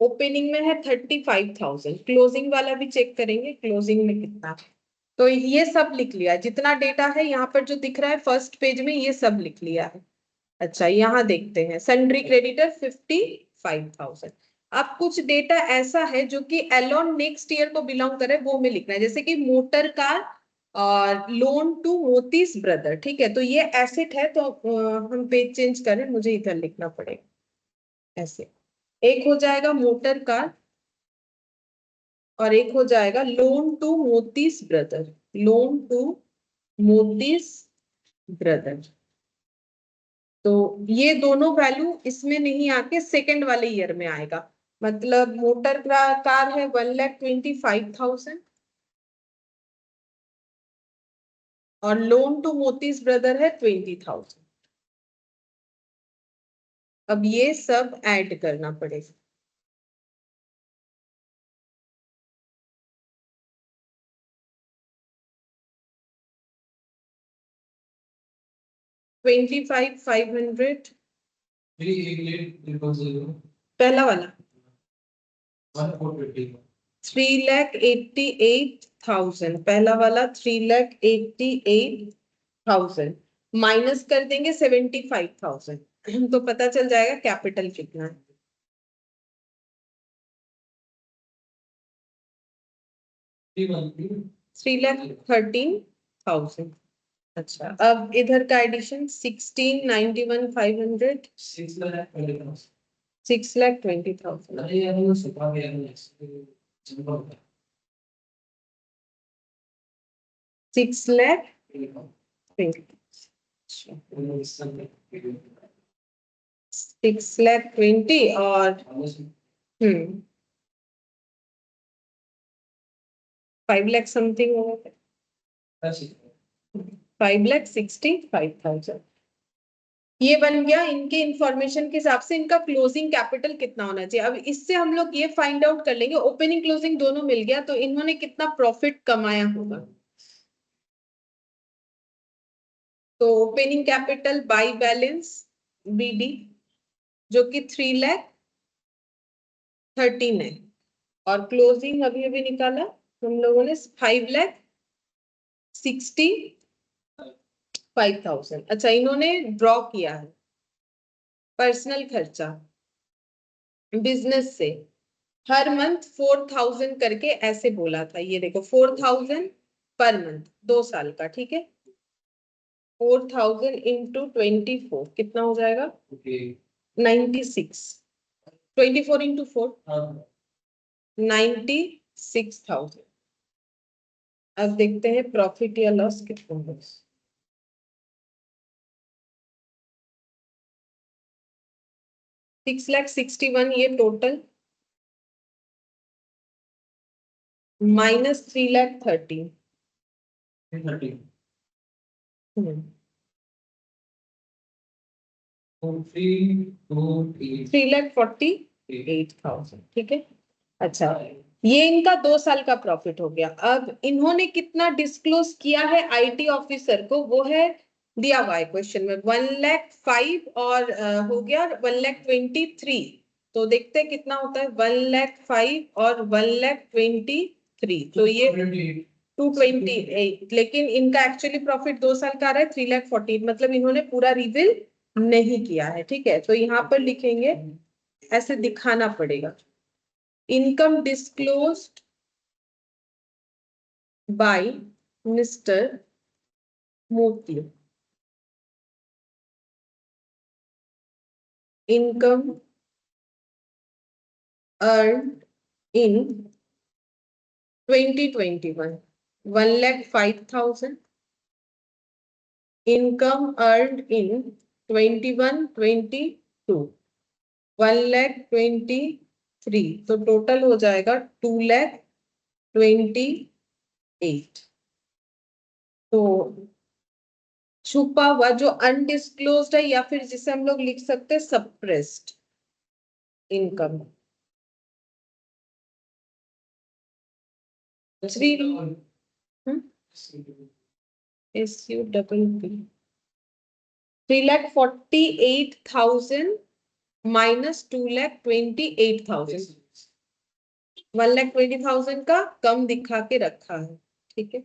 ओपनिंग में है 35,000, क्लोजिंग वाला भी चेक करेंगे क्लोजिंग में कितना है। तो ये सब लिख लिया, जितना डेटा है यहाँ पर जो दिख रहा है फर्स्ट पेज में ये सब लिख लिया है। अच्छा यहाँ देखते हैं सन्ड्री क्रेडिटर 55,000। अब कुछ डेटा ऐसा है जो कि एलोन नेक्स्ट ईयर को बिलोंग करे, वो में लिखना है, जैसे कि मोटर कार और लोन टू मोतीस ब्रदर, ठीक है, तो ये एसेट है, तो हम पेज चेंज करें, मुझे इधर लिखना पड़ेगा ऐसे। एक हो जाएगा मोटर कार और एक हो जाएगा loan to Moti's brother, loan to Moti's brother. तो ये दोनों वैल्यू इसमें नहीं आके सेकंड वाले ईयर में आएगा, मतलब मोटर कार है 1,25,000 और लोन टू मोतीस ब्रदर है 20,000। अब ये सब ऐड करना पड़ेगा। $25,500 पहला वाला, 3,88,000 पहला वाला, 3,88,000 माइनस कर देंगे 75,000 तो पता चल जाएगा कैपिटल कितना है। 3,13,000। अच्छा, अब इधर का एडिशन 16,91,500 6,20,000 6,20 और 5 लाख समथिंग होगा, 5,65,000। ये बन गया इनके इंफॉर्मेशन के हिसाब से इनका क्लोजिंग कैपिटल कितना होना चाहिए। अब इससे हम लोग ये फाइंड आउट कर लेंगे, ओपनिंग क्लोजिंग दोनों मिल गया तो इन्होंने कितना प्रॉफिट कमाया होगा। तो opening capital by balance BD जो कि 3,13,000 है, और क्लोजिंग अभी अभी निकाला हम लोगों ने 5,65,000। अच्छा, इन्होंने ड्रॉ किया है पर्सनल खर्चा बिजनेस से हर मंथ 4,000 करके ऐसे बोला था। ये देखो 4,000 पर मंथ 2 साल का, ठीक है। 4,000 इंटू 24 कितना हो जाएगा 96। 24 इंटू 4 96,000। अब देखते हैं प्रॉफिट या लॉस कितना है। 6,61,000 ये टोटल, माइनस 3,30,000 3,48,000, ठीक है। अच्छा, ये इनका 2 साल का प्रॉफिट हो गया। अब इन्होंने कितना डिस्क्लोज किया है आईटी ऑफिसर को, वो है दिया हुआ है क्वेश्चन में 1,05,000 और हो गया 1,23,000। तो देखते हैं कितना होता है 1,05,000 और 1,23,000, तो ये 228। लेकिन इनका एक्चुअली प्रॉफिट 2 साल का आ रहा है 3,40,000, मतलब इन्होंने पूरा रिवील नहीं किया है, ठीक है। तो यहाँ पर लिखेंगे, ऐसे दिखाना पड़ेगा, इनकम डिस्क्लोज्ड बाय मिस्टर मोती, income earned in 2021 1,05,000, income earned in 21-22 1,23,000, तो टोटल हो जाएगा 2,28,000। तो छुपा हुआ जो अनडिस्क्लोज्ड है, या फिर जिसे हम लोग लिख सकते हैं सप्रेस्ड इनकम, 3,48,000 माइनस 2,28,000, 1,20,000 का कम दिखा के रखा है, ठीक है।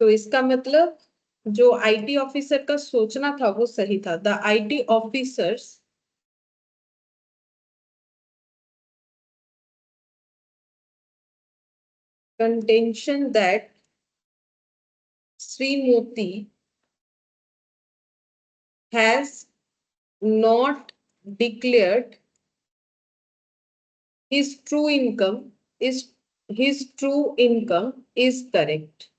तो इसका मतलब जो आईटी ऑफिसर का सोचना था वो सही था। The IT officers contention that Sri Moti has not declared his true income is correct।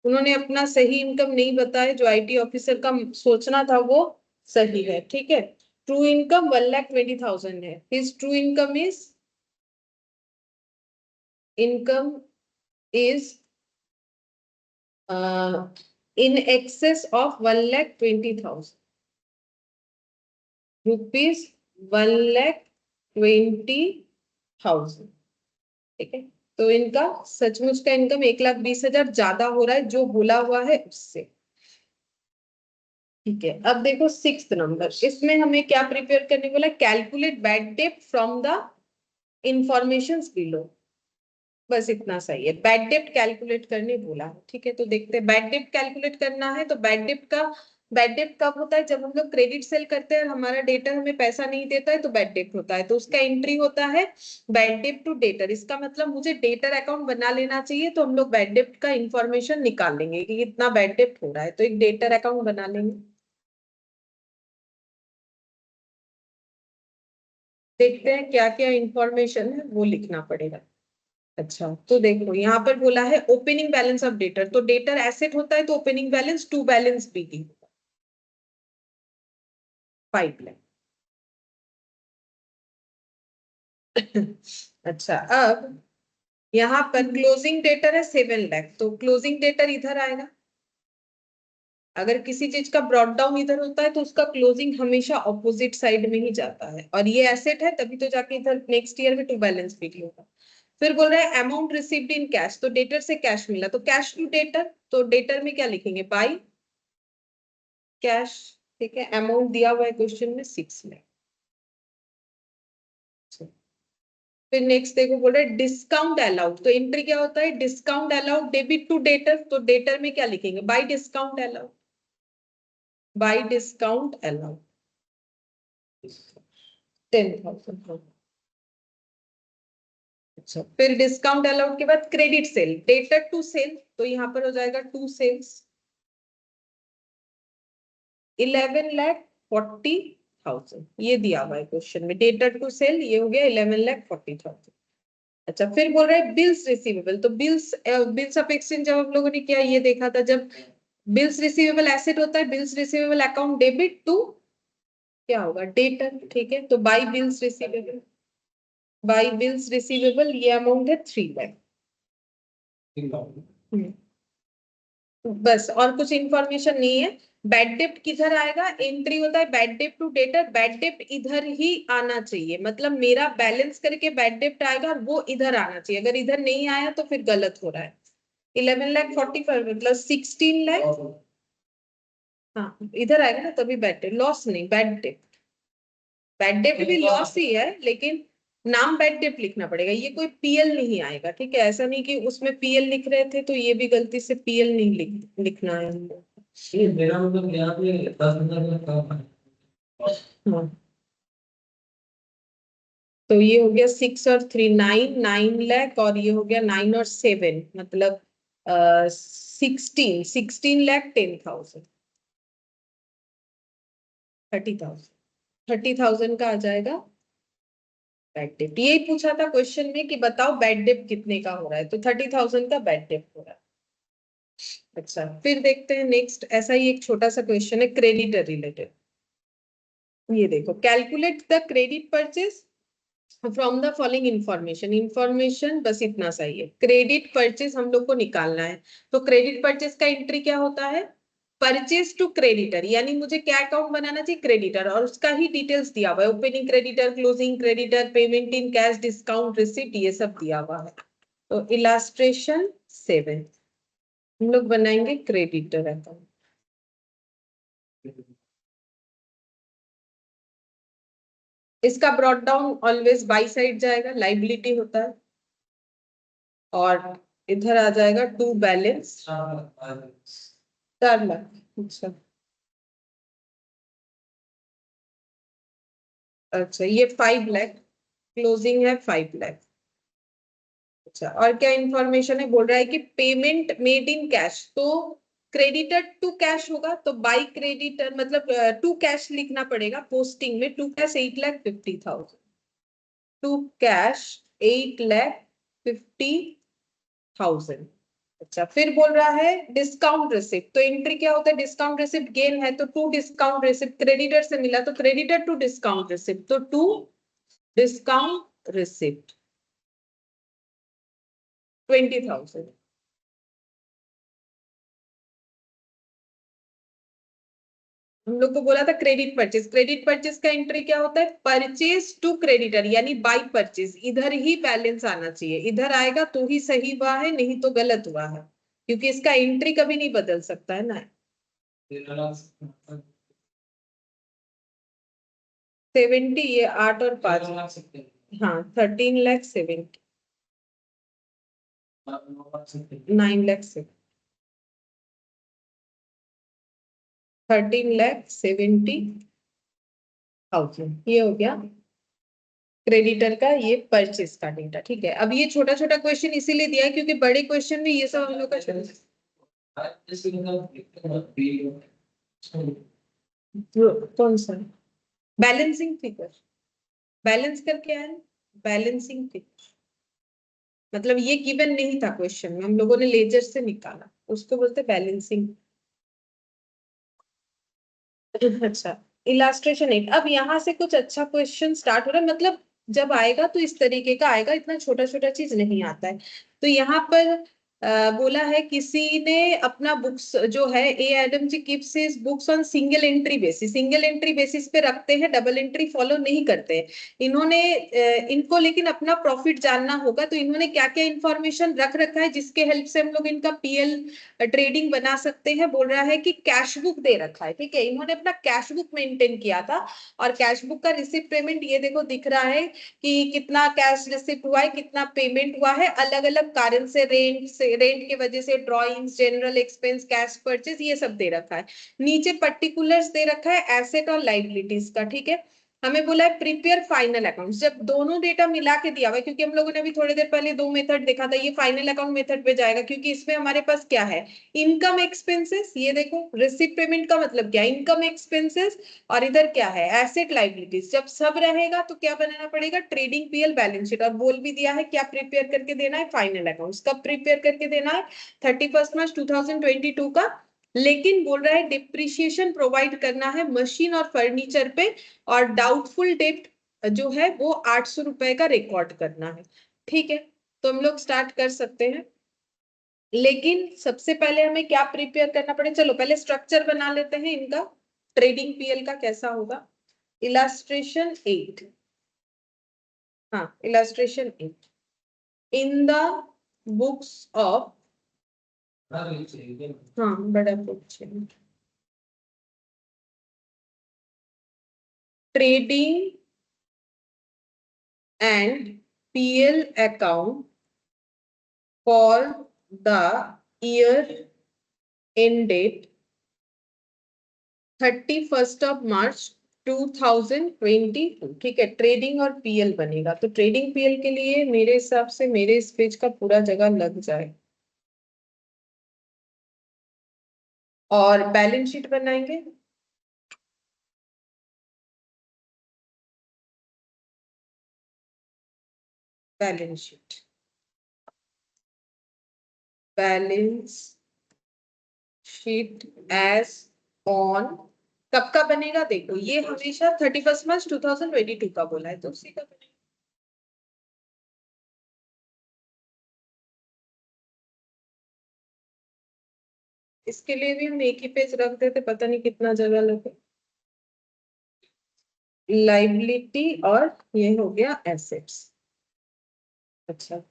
उन्होंने अपना सही इनकम नहीं बताया, जो आईटी ऑफिसर का सोचना था वो सही है, ठीक है। ट्रू इनकम 1,20,000 है, his true income is in excess of 1,20,000 rupees, 1,20,000, ठीक है। तो इनका सचमुच का इनकम 1,20,000 ज्यादा हो रहा है जो बोला हुआ है उससे, ठीक है। अब देखो 6th नंबर, इसमें हमें क्या प्रिपेयर करने बोला, calculate bad debt from the information below, बस इतना सही है। बैड डेप्ट कैलकुलेट करने बोला है, ठीक है। तो देखते हैं बैड डेप्ट कैलकुलेट करना है तो बैड डेप्ट कब होता है, जब हम लोग क्रेडिट सेल करते हैं और हमारा डेटर हमें पैसा नहीं देता है तो बैड डेप्ट होता है। तो उसका एंट्री होता है बैड डेप्ट टू डेटर। इसका मतलब मुझे डेटर अकाउंट बना लेना चाहिए, तो हम लोग बैड डेप्ट का इंफॉर्मेशन निकाल लेंगे कि कितना बैड डेप्ट हो रहा है, तो एक डेटर अकाउंट बना लेंगे। देखते हैं क्या क्या इंफॉर्मेशन है वो लिखना पड़ेगा। अच्छा तो देखो यहाँ पर बोला है ओपनिंग बैलेंस ऑफ डेटर, तो डेटर एसेट होता है तो opening balance to balance BT 5 lakh. अच्छा अब यहाँ पर क्लोजिंग डेटर है 7 लाख, तो क्लोजिंग डेटर इधर आएगा। अगर किसी चीज का ब्रॉट डाउन इधर होता है तो उसका क्लोजिंग हमेशा ऑपोजिट साइड में ही जाता है, और ये एसेट है तभी तो जाके इधर नेक्स्ट ईयर में टू बैलेंस बीटी होगा। फिर बोल रहे हैं अमाउंट रिसीव्ड इन कैश, तो डेटर से कैश मिला तो कैश टू डेटर, तो डेटर में क्या लिखेंगे, बाई कैश, ठीक है। अमाउंट दिया हुआ है क्वेश्चन में 6 लाख। फिर नेक्स्ट देखो बोल रहे डिस्काउंट अलाउड, तो एंट्री क्या होता है, discount allowed debit to debtor, तो डेटर में क्या लिखेंगे, by discount allowed, by discount allowed 10,000। अच्छा फिर डिस्काउंट अलाउड के बाद credit sale, debtor to sale, तो यहाँ पर हो जाएगा टू सेल्स 11,40,000, ये दिया हुआ है क्वेश्चन में, डेटर टू सेल ये हो गया 11,40,000। अच्छा फिर बोल रहे हैं बिल्स रिसीवेबल, तो बिल्स ऑफ एक्सचेंज जब हम लोगों ने किया ये देखा था, जब बिल्स रिसीवेबल एसेट होता है, bills receivable account debit to क्या होगा, डेटर, ठीक है। तो by bills receivable, by bills receivable ये अमाउंट है 3 लाख। बस और कुछ इंफॉर्मेशन नहीं है। बैड डेप्ट किधर आएगा, एंट्री होता है bad dept to debtor, bad डेप्ट इधर ही आना चाहिए, मतलब मेरा बैलेंस करके बैड डेप्ट आएगा और वो इधर आना चाहिए, अगर इधर नहीं आया तो फिर गलत हो रहा है। 11,45 मतलब 16 लाख, हाँ इधर आएगा ना तभी बैड डेप्ट, लॉस नहीं बैड डेप्ट, बैड डेप्ट भी लॉस ही है लेकिन नाम बैड डेप्ट लिखना पड़ेगा, ये कोई पीएल नहीं आएगा, ठीक है। ऐसा नहीं कि उसमें पीएल लिख रहे थे तो ये भी गलती से पीएल नहीं लिखना है हमको। मेरा मतलब यहाँ पे 10,000 कम है। हाँ तो ये हो गया 6 और 3 9 लाख, और ये हो गया 9 और 7 मतलब 16 लाख 10,000 30,000 का आ जाएगा बैड डेप्ट। यही पूछा था क्वेश्चन में कि बताओ बैड डेप्ट कितने का हो रहा है, तो 30,000 का बैड डेप्ट हो रहा है। अच्छा फिर देखते हैं नेक्स्ट, ऐसा ही एक छोटा सा क्वेश्चन है क्रेडिटर रिलेटेड। ये देखो calculate the credit purchase from the following information, information बस इतना सही है, क्रेडिट परचेज हम लोग को निकालना है। तो क्रेडिट परचेज का एंट्री क्या होता है, परचेज टू क्रेडिटर, यानी मुझे क्या अकाउंट बनाना चाहिए, क्रेडिटर, और उसका ही डिटेल्स दिया हुआ है, opening creditor, closing creditor, payment in cash, discount receipt, ये सब दिया हुआ है। तो इलास्ट्रेशन 7 हम लोग बनाएंगे क्रेडिटर अकाउंट। इसका brought down always by side जाएगा, लाइबिलिटी होता है, और इधर आ जाएगा टू बैलेंस 4 लाख। अच्छा अच्छा ये 5 लाख, क्लोजिंग है 5 लाख। अच्छा और क्या इंफॉर्मेशन है, बोल रहा है कि पेमेंट मेड इन कैश, तो क्रेडिटर टू कैश होगा, तो बाई क्रेडिटर मतलब टू कैश लिखना पड़ेगा पोस्टिंग में, टू कैश 8,50,000, टू कैश 8,50,000। अच्छा फिर बोल रहा है डिस्काउंट रिसिप्ट, तो एंट्री क्या होता है, डिस्काउंट रिसिप्ट गेन है तो टू डिस्काउंट रिसिप्ट, क्रेडिटर से मिला तो क्रेडिटर टू डिस्काउंट रिसिप्ट, तो टू डिस्काउंट रिसिप्ट 20,000। हम लोग को बोला था क्रेडिट परचेज। क्रेडिट परचेज का एंट्री क्या होता है? परचेज टू क्रेडिटर, यानी बाय परचेज। इधर ही बैलेंस आना चाहिए, इधर आएगा तो ही सही हुआ है, नहीं तो गलत हुआ है, क्योंकि इसका एंट्री कभी नहीं बदल सकता है ना। 70, ये 8 और 5, हाँ 13,70,000, 9,70,000, 13,70,000, ये हो गया क्रेडिटर का ये परचेस का डेटा। ठीक है, अब ये छोटा छोटा क्वेश्चन इसीलिए दिया है क्योंकि बड़े क्वेश्चन में ये सब हम लोग का कौन सा बैलेंसिंग फिगर, बैलेंस करके आया, बैलेंसिंग फिगर मतलब ये गिवन नहीं था क्वेश्चन में, हम लोगों ने लेजर से निकाला, उसको बोलते बैलेंसिंग। अच्छा, इलास्ट्रेशन 8। अब यहाँ से कुछ अच्छा क्वेश्चन स्टार्ट हो रहा है, मतलब जब आएगा तो इस तरीके का आएगा, इतना छोटा छोटा चीज नहीं आता है। तो यहाँ पर बोला है किसी ने अपना बुक्स जो है, A Adam ji keeps his books on single entry basis, single entry basis पे रखते हैं, डबल एंट्री फॉलो नहीं करते हैं इन्होंने। इनको लेकिन अपना प्रॉफिट जानना होगा, तो इन्होंने क्या क्या इंफॉर्मेशन रख रखा है जिसके हेल्प से हम लोग इनका पीएल ट्रेडिंग बना सकते हैं। बोल रहा है कि कैश बुक दे रखा है, ठीक है, इन्होंने अपना कैश बुक मेंटेन किया था, और कैश बुक का रिसिप्ट पेमेंट ये देखो दिख रहा है कि कितना कैश रिसिप्ट हुआ है, कितना पेमेंट हुआ है, अलग अलग कारण से, रेंट की वजह से, drawings, general expense, cash purchase, ये सब दे रखा है। नीचे पर्टिकुलर्स दे रखा है एसेट और लाइबिलिटीज का। ठीक है, हमें बोला है प्रिपेयर फाइनल अकाउंट। जब दोनों डेटा मिला के दिया हुआ है, क्योंकि हम लोगों ने अभी थोड़ी देर पहले दो मेथड देखा था, ये फाइनल अकाउंट मेथड पे जाएगा, क्योंकि इसमें हमारे पास क्या है, इनकम एक्सपेंसेस, ये देखो रिसिप्ट पेमेंट का मतलब क्या है, इनकम एक्सपेंसेस, और इधर क्या है, एसेट लाइबिलिटीज। जब सब रहेगा तो क्या बनाना पड़ेगा, ट्रेडिंग पीएल बैलेंस शीट। और बोल भी दिया है क्या प्रिपेयर करके देना है, फाइनल अकाउंट्स। कब प्रिपेयर करके देना है, 31 मार्च 2022 का। लेकिन बोल रहा है डिप्रिशिएशन प्रोवाइड करना है मशीन और फर्नीचर पे, और डाउटफुल डेट जो है वो 800 रुपए का रिकॉर्ड करना है। ठीक है, तो हम लोग स्टार्ट कर सकते हैं, लेकिन सबसे पहले हमें क्या प्रिपेयर करना पड़े, चलो पहले स्ट्रक्चर बना लेते हैं इनका, ट्रेडिंग पीएल का कैसा होगा। इलास्ट्रेशन 8, हाँ illustration 8, in the books of, हाँ बड़ा बुक चाहिए, trading and PL account for the year ended 31 मार्च 2022। ठीक है, ट्रेडिंग और पीएल बनेगा, तो ट्रेडिंग पीएल के लिए मेरे हिसाब से मेरे इस पेज का पूरा जगह लग जाए, और बैलेंस शीट बनाएंगे। Balance sheet, balance sheet as on, कब का बनेगा देखो, ये हमेशा 31 मार्च 2022 का बोला है, तो उसी का बनेगा। इसके लिए भी हम एक ही पेज रख देते, पता नहीं कितना जगह लगे। लाइबिलिटी और ये हो गया एसेट्स। अच्छा,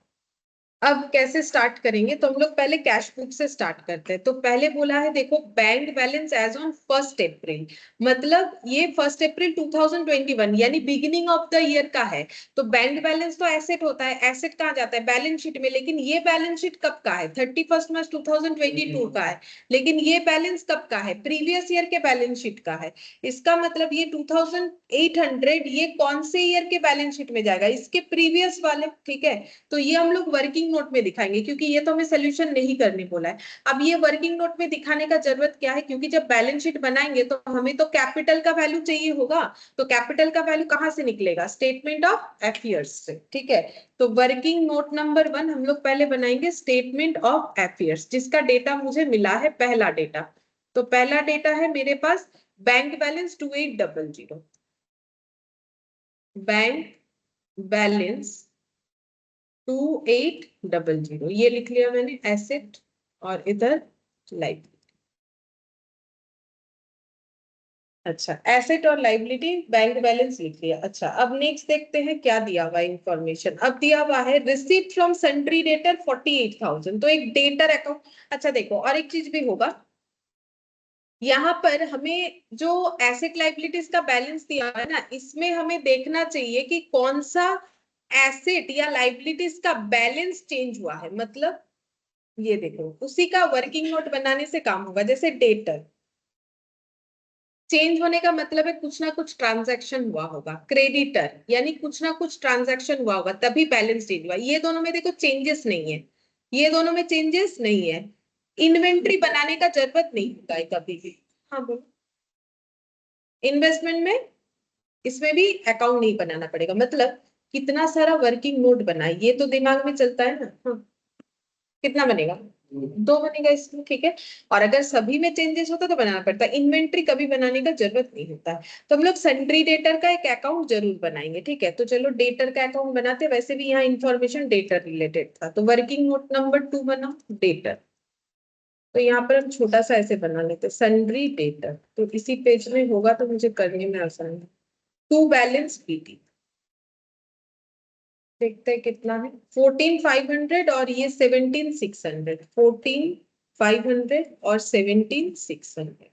अब कैसे स्टार्ट करेंगे, तो हम लोग पहले कैश बुक से स्टार्ट करते हैं। तो पहले बोला है देखो, बैंक बैलेंस एज ऑन 1 अप्रैल, मतलब ये 1 अप्रैल 2021 यानी बिगिनिंग ऑफ द ईयर का है। तो बैंक बैलेंस तो एसेट होता है, एसेट कहाँ जाता है, बैलेंस शीट में, लेकिन ये बैलेंस शीट कब का है, 31 मार्च 2022 का है, लेकिन ये बैलेंस कब का है, प्रीवियस ईयर के बैलेंस शीट का है। इसका मतलब ये 2800 ये कौन से ईयर के बैलेंस शीट में जाएगा, इसके प्रीवियस वाले। ठीक है, तो ये हम लोग वर्किंग नोट में दिखाएंगे, क्योंकि ये तो हमें सोल्यूशन नहीं करने बोला है। अब ये वर्किंग नोट में दिखाने का जरूरत क्या है, क्योंकि जब बैलेंस शीट बनाएंगे तो हमें तो कैपिटल का वैल्यू चाहिए होगा, तो कैपिटल का वैल्यू कहां से निकलेगा, स्टेटमेंट ऑफ अफेयर्स से। ठीक है, तो वर्किंग नोट नंबर 1 हम लोग पहले बनाएंगे स्टेटमेंट ऑफ अफेयर्स, जिसका डेटा मुझे मिला है, पहला डेटा। तो पहला डेटा है मेरे पास बैंक बैलेंस 2800, बैंक बैलेंस 2800, ये लिख लिया मैंने एसेट, और इधर लाइफ। अच्छा, एसेट और लाइबिलिटी बैंक बैलेंस लिख लिया। अच्छा, अब नेक्स्ट देखते हैं क्या दिया हुआ इंफॉर्मेशन। अब दिया हुआ है रिसीप्ट फ्रॉम सन्ड्री डेटर 48,000, तो एक डेटर अकाउंट। अच्छा देखो, और एक चीज भी होगा यहाँ पर, हमें जो एसेट लाइबिलिटीज का बैलेंस दिया है ना, इसमें हमें देखना चाहिए कि कौन सा एसेट या लाइबिलिटीज का बैलेंस चेंज हुआ है। मतलब ये देखो, उसी का वर्किंग नोट बनाने से काम होगा। जैसे डेटर चेंज होने का मतलब है कुछ ना कुछ ट्रांजैक्शन हुआ होगा। क्रेडिटर यानी कुछ ना कुछ ट्रांजैक्शन हुआ होगा तभी बैलेंस चेंज हुआ। ये दोनों में देखो चेंजेस नहीं है, ये दोनों में चेंजेस नहीं है। इन्वेंट्री बनाने का जरूरत नहीं होता है कभी भी। हाँ बोलो। इन्वेस्टमेंट में इसमें भी अकाउंट नहीं बनाना पड़ेगा। मतलब कितना सारा वर्किंग नोट बना है ये तो दिमाग में चलता है ना। हाँ, कितना बनेगा? 2 बनेगा इसमें, ठीक है। और अगर सभी में चेंजेस होता तो बनाना पड़ता है। इन्वेंट्री कभी बनाने का जरूरत नहीं होता है। तो हम लोग सन्ड्री डेटर का एक अकाउंट जरूर बनाएंगे, ठीक है। तो चलो डेटर का अकाउंट बनाते हैं। वैसे भी यहाँ इंफॉर्मेशन डेटर रिलेटेड था, तो वर्किंग नोट नंबर 2 बना डेटर। तो यहाँ पर हम छोटा सा ऐसे बना लेते हैं सन्ड्री डेटर, तो इसी पेज में होगा तो मुझे करने में आसानी है। टू बैलेंस बीटी, देखते हैं कितना है। 14,500 और ये 17,600। 14,500 और 17,600।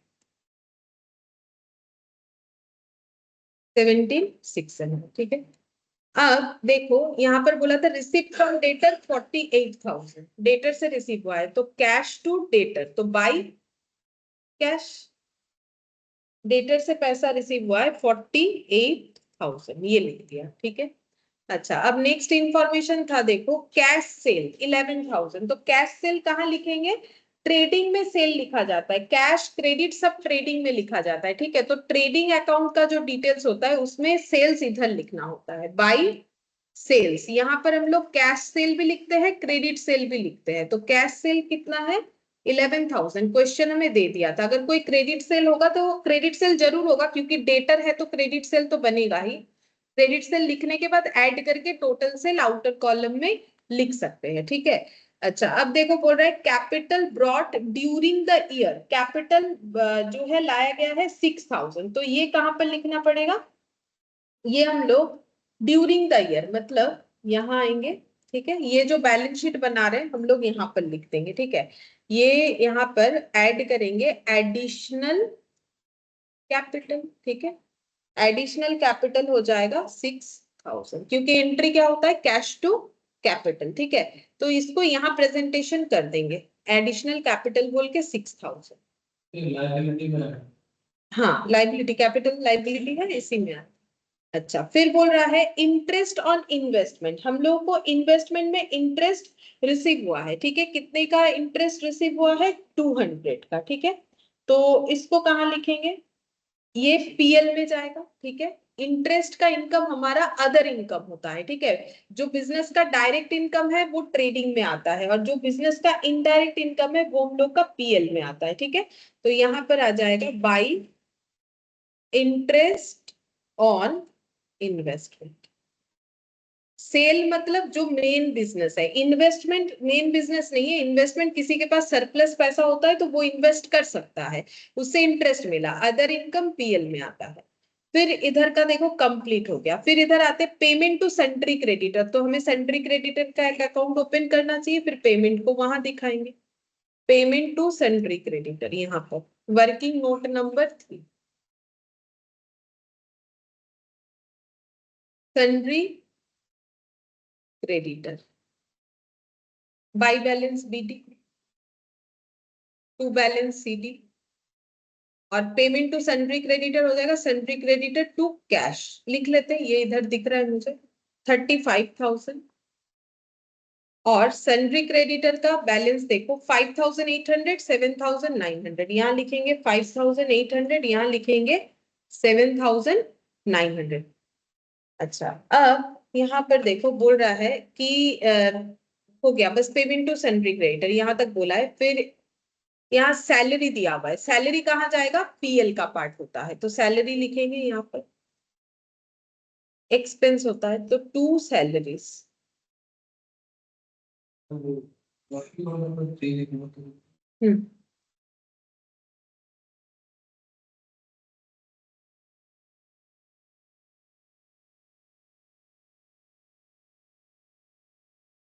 17,600, ठीक है। अब देखो यहाँ पर बोला था रिसीव फ्रॉम डेटर 48,000, डेटर से रिसीव हुआ है तो कैश टू डेटर, तो बाई कैश। डेटर से पैसा रिसीव हुआ है 48,000, ये लिख दिया, ठीक है। अच्छा, अब नेक्स्ट इंफॉर्मेशन था देखो कैश सेल 11,000, तो कैश सेल कहाँ लिखेंगे? ट्रेडिंग में सेल लिखा जाता है। कैश क्रेडिट सब ट्रेडिंग में लिखा जाता है, ठीक है। तो ट्रेडिंग अकाउंट का जो डिटेल्स होता है उसमें सेल्स इधर लिखना होता है, बाई सेल्स। यहाँ पर हम लोग कैश सेल भी लिखते हैं, क्रेडिट सेल भी लिखते हैं। तो कैश सेल कितना है? 11,000। क्वेश्चन हमें दे दिया था। अगर कोई क्रेडिट सेल होगा तो क्रेडिट सेल जरूर होगा, क्योंकि डेटर है तो क्रेडिट सेल तो बनेगा ही। क्रेडिट सेल लिखने के बाद ऐड करके टोटल सेल आउटर कॉलम में लिख सकते हैं, ठीक है। अच्छा, अब देखो बोल रहा है capital brought during the year. Capital जो है लाया गया है 6,000, तो ये कहां पर लिखना पड़ेगा? ये हम लोग ड्यूरिंग द ईयर मतलब यहाँ आएंगे, ठीक है। ये जो बैलेंस शीट बना रहे हैं हम लोग यहाँ पर लिख देंगे, ठीक है। ये यहाँ पर ऐड करेंगे एडिशनल कैपिटल, ठीक है। एडिशनल कैपिटल हो जाएगा 6,000, क्योंकि एंट्री क्या होता है? कैश टू कैपिटल, ठीक है। तो इसको यहाँ प्रेजेंटेशन कर देंगे एडिशनल कैपिटल बोल के 6,000। हाँ, लाइबिलिटी, कैपिटल लाइबिलिटी है इसी में। अच्छा, फिर बोल रहा है इंटरेस्ट ऑन इन्वेस्टमेंट। हम लोगों को इन्वेस्टमेंट में इंटरेस्ट रिसीव हुआ है, ठीक है। कितने का इंटरेस्ट रिसीव हुआ है? 200 का, ठीक है। तो इसको कहाँ लिखेंगे? ये पीएल में जाएगा, ठीक है। इंटरेस्ट का इनकम हमारा अदर इनकम होता है, ठीक है। जो बिजनेस का डायरेक्ट इनकम है वो ट्रेडिंग में आता है, और जो बिजनेस का इनडायरेक्ट इनकम है वो हम लोग का पीएल में आता है, ठीक है। तो यहाँ पर आ जाएगा by interest on investment. Sale मतलब जो मेन बिजनेस है, इन्वेस्टमेंट मेन बिजनेस नहीं है। इन्वेस्टमेंट किसी के पास सरप्लस पैसा होता है तो वो इन्वेस्ट कर सकता है, उससे इंटरेस्ट मिला, अदर इनकम पीएल में आता है। फिर इधर का देखो कंप्लीट हो गया। फिर इधर आते पेमेंट टू सेंट्री क्रेडिटर, तो हमें सेंट्री क्रेडिटर का एक अकाउंट ओपन करना चाहिए, फिर पेमेंट को वहां दिखाएंगे। पेमेंट टू सेंट्री क्रेडिटर, यहाँ पर working note number 3, sundry creditor by balance BD to balance CD, और पेमेंट टू सन्ड्री क्रेडिटर हो जाएगा सन्ड्री क्रेडिटर टू कैश। लिख लेते हैं, ये इधर दिख रहा है मुझे 35,000। और सन्ड्री क्रेडिटर का बैलेंस देखो 5,800, 7,900, यहाँ लिखेंगे 5,800, यहाँ लिखेंगे 7,900। अच्छा, अब यहाँ पर देखो बोल रहा है कि हो गया बस पेमेंट टू सन्ड्री क्रेडिटर, यहाँ तक बोला है। फिर यहाँ सैलरी दिया हुआ है, सैलरी कहाँ जाएगा? पीएल का पार्ट होता है, तो सैलरी लिखेंगे यहाँ पर। एक्सपेंस होता है तो टू सैलरीज। हम्म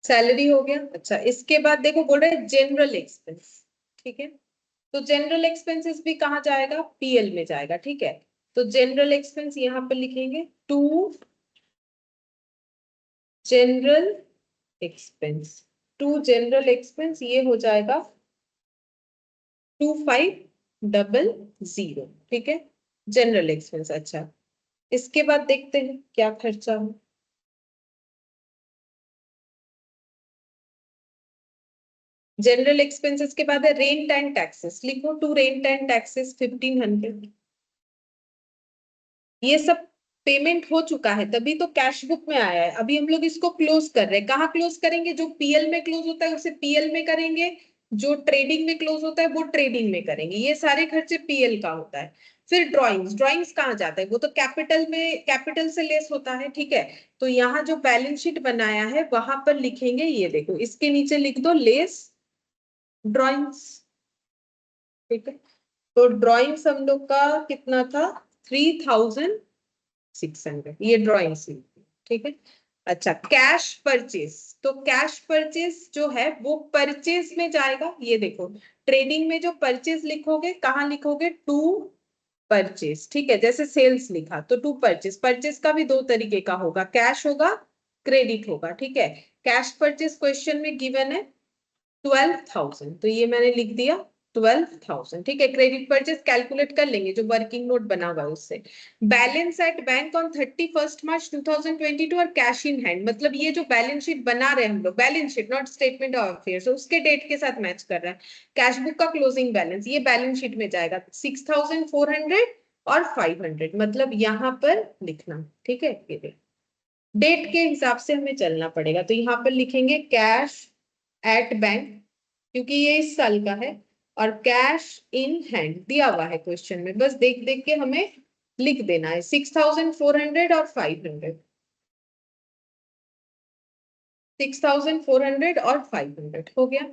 सैलरी हो गया। अच्छा, इसके बाद देखो बोल रहे जनरल एक्सपेंस, ठीक है। तो जनरल एक्सपेंसेस भी कहाँ जाएगा, पीएल में जाएगा, ठीक है। तो जनरल एक्सपेंस यहाँ पर लिखेंगे to general expense, to general expense ये हो जाएगा 2500, ठीक है, जनरल एक्सपेंस। अच्छा, इसके बाद देखते हैं क्या खर्चा हो। जनरल एक्सपेंसेस के बाद है रेंट एंड टैक्सेस, लिखो टू रेंट एंड टैक्सेस 1500। ये सब पेमेंट हो चुका है तभी तो कैश बुक में आया है। अभी हम लोग इसको क्लोज कर रहे हैं। कहाँ क्लोज करेंगे, जो पीएल में क्लोज होता है उसे पीएल में करेंगे, जो ट्रेडिंग में क्लोज होता है वो ट्रेडिंग में करेंगे। ये सारे खर्चे पीएल का होता है। फिर ड्रॉइंग्स, ड्रॉइंग्स कहाँ जाता है, वो तो कैपिटल में, कैपिटल से लेस होता है, ठीक है। तो यहाँ जो बैलेंस शीट बनाया है वहां पर लिखेंगे, ये देखो इसके नीचे लिख दो लेस ड्रॉइंग्स, ठीक है। तो ड्रॉइंग्स हम लोग का कितना था, 3600, ये ड्रॉइंग सी, ठीक है। अच्छा, कैश परचेज, तो कैश परचेज जो है वो परचेज में जाएगा। ये देखो ट्रेडिंग में जो परचेज लिखोगे, कहाँ लिखोगे, टू परचेज, ठीक है। जैसे सेल्स लिखा तो टू परचेज, परचेज का भी दो तरीके का होगा, कैश होगा, क्रेडिट होगा, ठीक है। कैश परचेज क्वेश्चन में गिवन है 12,000, तो ये मैंने लिख दिया 12,000, ठीक है। क्रेडिट परचेज कैलकुलेट कर लेंगे जो वर्किंग नोट बना हुआ है उससे। बैलेंस एट बैंक ऑन 31 मार्च 2022 और कैश इन हैंड, मतलब ये जो बैलेंस शीट बना रहे हैं हम लोग, balance sheet not statement of affairs, उसके डेट के साथ मैच कर रहा है। कैश बुक का क्लोजिंग बैलेंस ये बैलेंस शीट में जाएगा 6,400 और 500, मतलब यहाँ पर लिखना, ठीक है। ये डेट के हिसाब से हमें चलना पड़ेगा, तो यहाँ पर लिखेंगे कैश एट बैंक, क्योंकि ये इस साल का है, और कैश इन हैंड दिया हुआ है क्वेश्चन में, बस देख देख के हमें लिख देना है 6,400 और 500, 6,400 और 500 हो गया।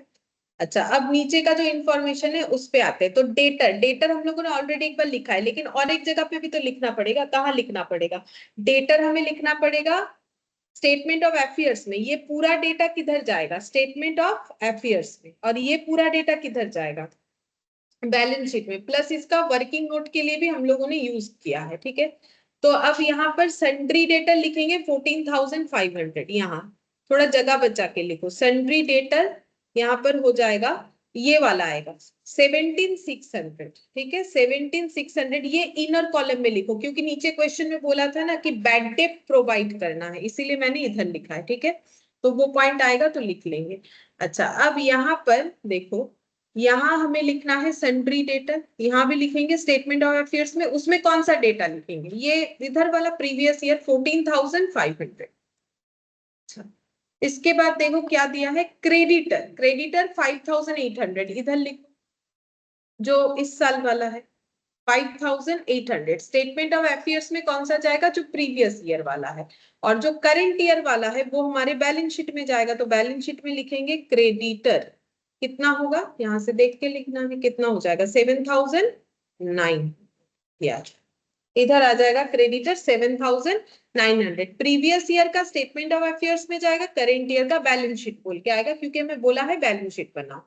अच्छा, अब नीचे का जो इंफॉर्मेशन है उस पे आते हैं। तो डेटर, डेटर हम लोगों ने ऑलरेडी एक बार लिखा है, लेकिन और एक जगह पे भी तो लिखना पड़ेगा। कहाँ लिखना पड़ेगा, डेटर हमें लिखना पड़ेगा स्टेटमेंट ऑफ अफेयर्स में। ये पूरा डेटा किधर जाएगा, स्टेटमेंट ऑफ अफेयर्स में, और ये पूरा डेटा किधर जाएगा, बैलेंस शीट में। प्लस इसका वर्किंग नोट के लिए भी हम लोगों ने यूज किया है, ठीक है। तो अब यहाँ पर सन्ड्री डेटर लिखेंगे 14,500, यहाँ थोड़ा जगह बचा के लिखो। सन्ड्री डेटर यहाँ पर हो जाएगा, ये वाला आएगा 17,600, ठीक है। 17,600 ये इनर कॉलम में लिखो, क्योंकि नीचे क्वेश्चन में बोला था ना कि बैड डेट प्रोवाइड करना है, इसीलिए मैंने इधर लिखा है, ठीक है। तो वो पॉइंट आएगा तो लिख लेंगे। अच्छा, अब यहाँ पर देखो, यहाँ हमें लिखना है सन्ड्री डेटा, यहाँ भी लिखेंगे स्टेटमेंट ऑफ अफेयर्स में। उसमें कौन सा डेटा लिखेंगे, ये इधर वाला प्रीवियस ईयर 14,500। अच्छा, इसके बाद देखो क्या दिया है, क्रेडिटर, क्रेडिटर 5,800 इधर लिखो, जो इस साल वाला है 5,800। स्टेटमेंट ऑफ अफेयर्स में कौन सा जाएगा, जो प्रीवियस ईयर वाला है, और जो करंट ईयर वाला है वो हमारे बैलेंस शीट में जाएगा। तो बैलेंस शीट में लिखेंगे क्रेडिटर, कितना होगा, यहां से देख के लिखना है, कितना हो जाएगा 7,009, यार इधर आ जाएगा क्रेडिटर 7,900। प्रीवियस ईयर का स्टेटमेंट ऑफ अफेयर्स में जाएगा, करेंट ईयर का बैलेंस शीट बोल के आएगा, क्योंकि हमें बोला है बैलेंस शीट बनाओ।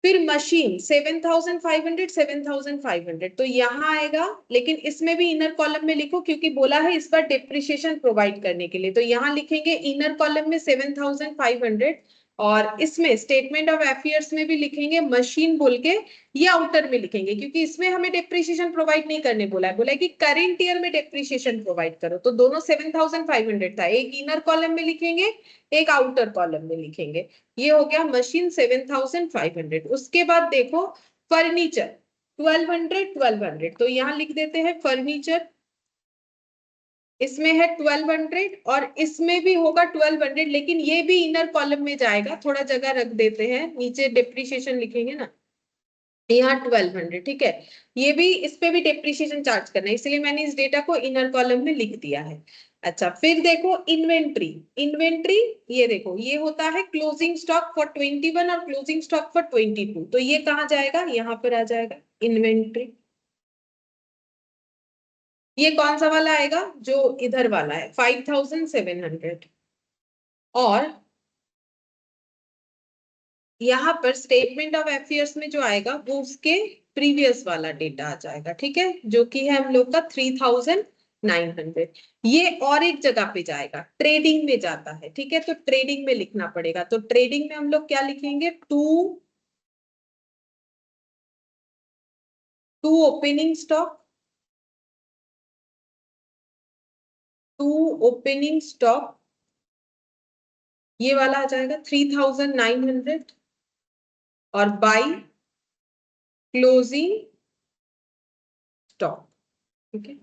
फिर मशीन 7,500, 7,500 तो यहाँ आएगा, लेकिन इसमें भी इनर कॉलम में लिखो, क्योंकि बोला है इस बार डेप्रिसिएशन प्रोवाइड करने के लिए। तो यहाँ लिखेंगे इनर कॉलम में 7,500, और इसमें स्टेटमेंट ऑफ अफेयर्स में भी लिखेंगे मशीन बोल के, ये आउटर में लिखेंगे, क्योंकि इसमें हमें डेप्रिसिएशन प्रोवाइड नहीं करने बोला है, बोला है कि करेंट ईयर में डेप्रिसिएशन प्रोवाइड करो। तो दोनों 7,500 था, एक इनर कॉलम में लिखेंगे, एक आउटर कॉलम में लिखेंगे। ये हो गया मशीन 7,500। उसके बाद देखो फर्नीचर 1,200, 1,200, तो यहाँ लिख देते हैं फर्नीचर, इसमें है 1,200 और इसमें भी होगा 1,200, लेकिन ये भी इनर कॉलम में जाएगा, थोड़ा जगह रख देते हैं, नीचे डेप्रिसिएशन लिखेंगे ना, यहाँ 1,200, ठीक है। ये भी, इस पे भी डेप्रिसिएशन चार्ज करना है, इसलिए मैंने इस डेटा को इनर कॉलम में लिख दिया है। अच्छा, फिर देखो इन्वेंट्री, इन्वेंट्री ये देखो, ये होता है क्लोजिंग स्टॉक फॉर 21 और क्लोजिंग स्टॉक फॉर 22, तो ये कहाँ जाएगा, यहाँ पर आ जाएगा इन्वेंट्री। ये कौन सा वाला आएगा, जो इधर वाला है 5,700, और यहाँ पर स्टेटमेंट ऑफ अफेयर्स में जो आएगा वो उसके प्रीवियस वाला डेटा आ जाएगा, ठीक है, जो कि है हम लोग का 3900। ये और एक जगह पे जाएगा, ट्रेडिंग में जाता है, ठीक है, तो ट्रेडिंग में लिखना पड़ेगा। तो ट्रेडिंग में हम लोग क्या लिखेंगे, to opening stock, to opening stock, ये वाला आ जाएगा 3900, और बाई क्लोजिंग स्टॉक, ठीक है,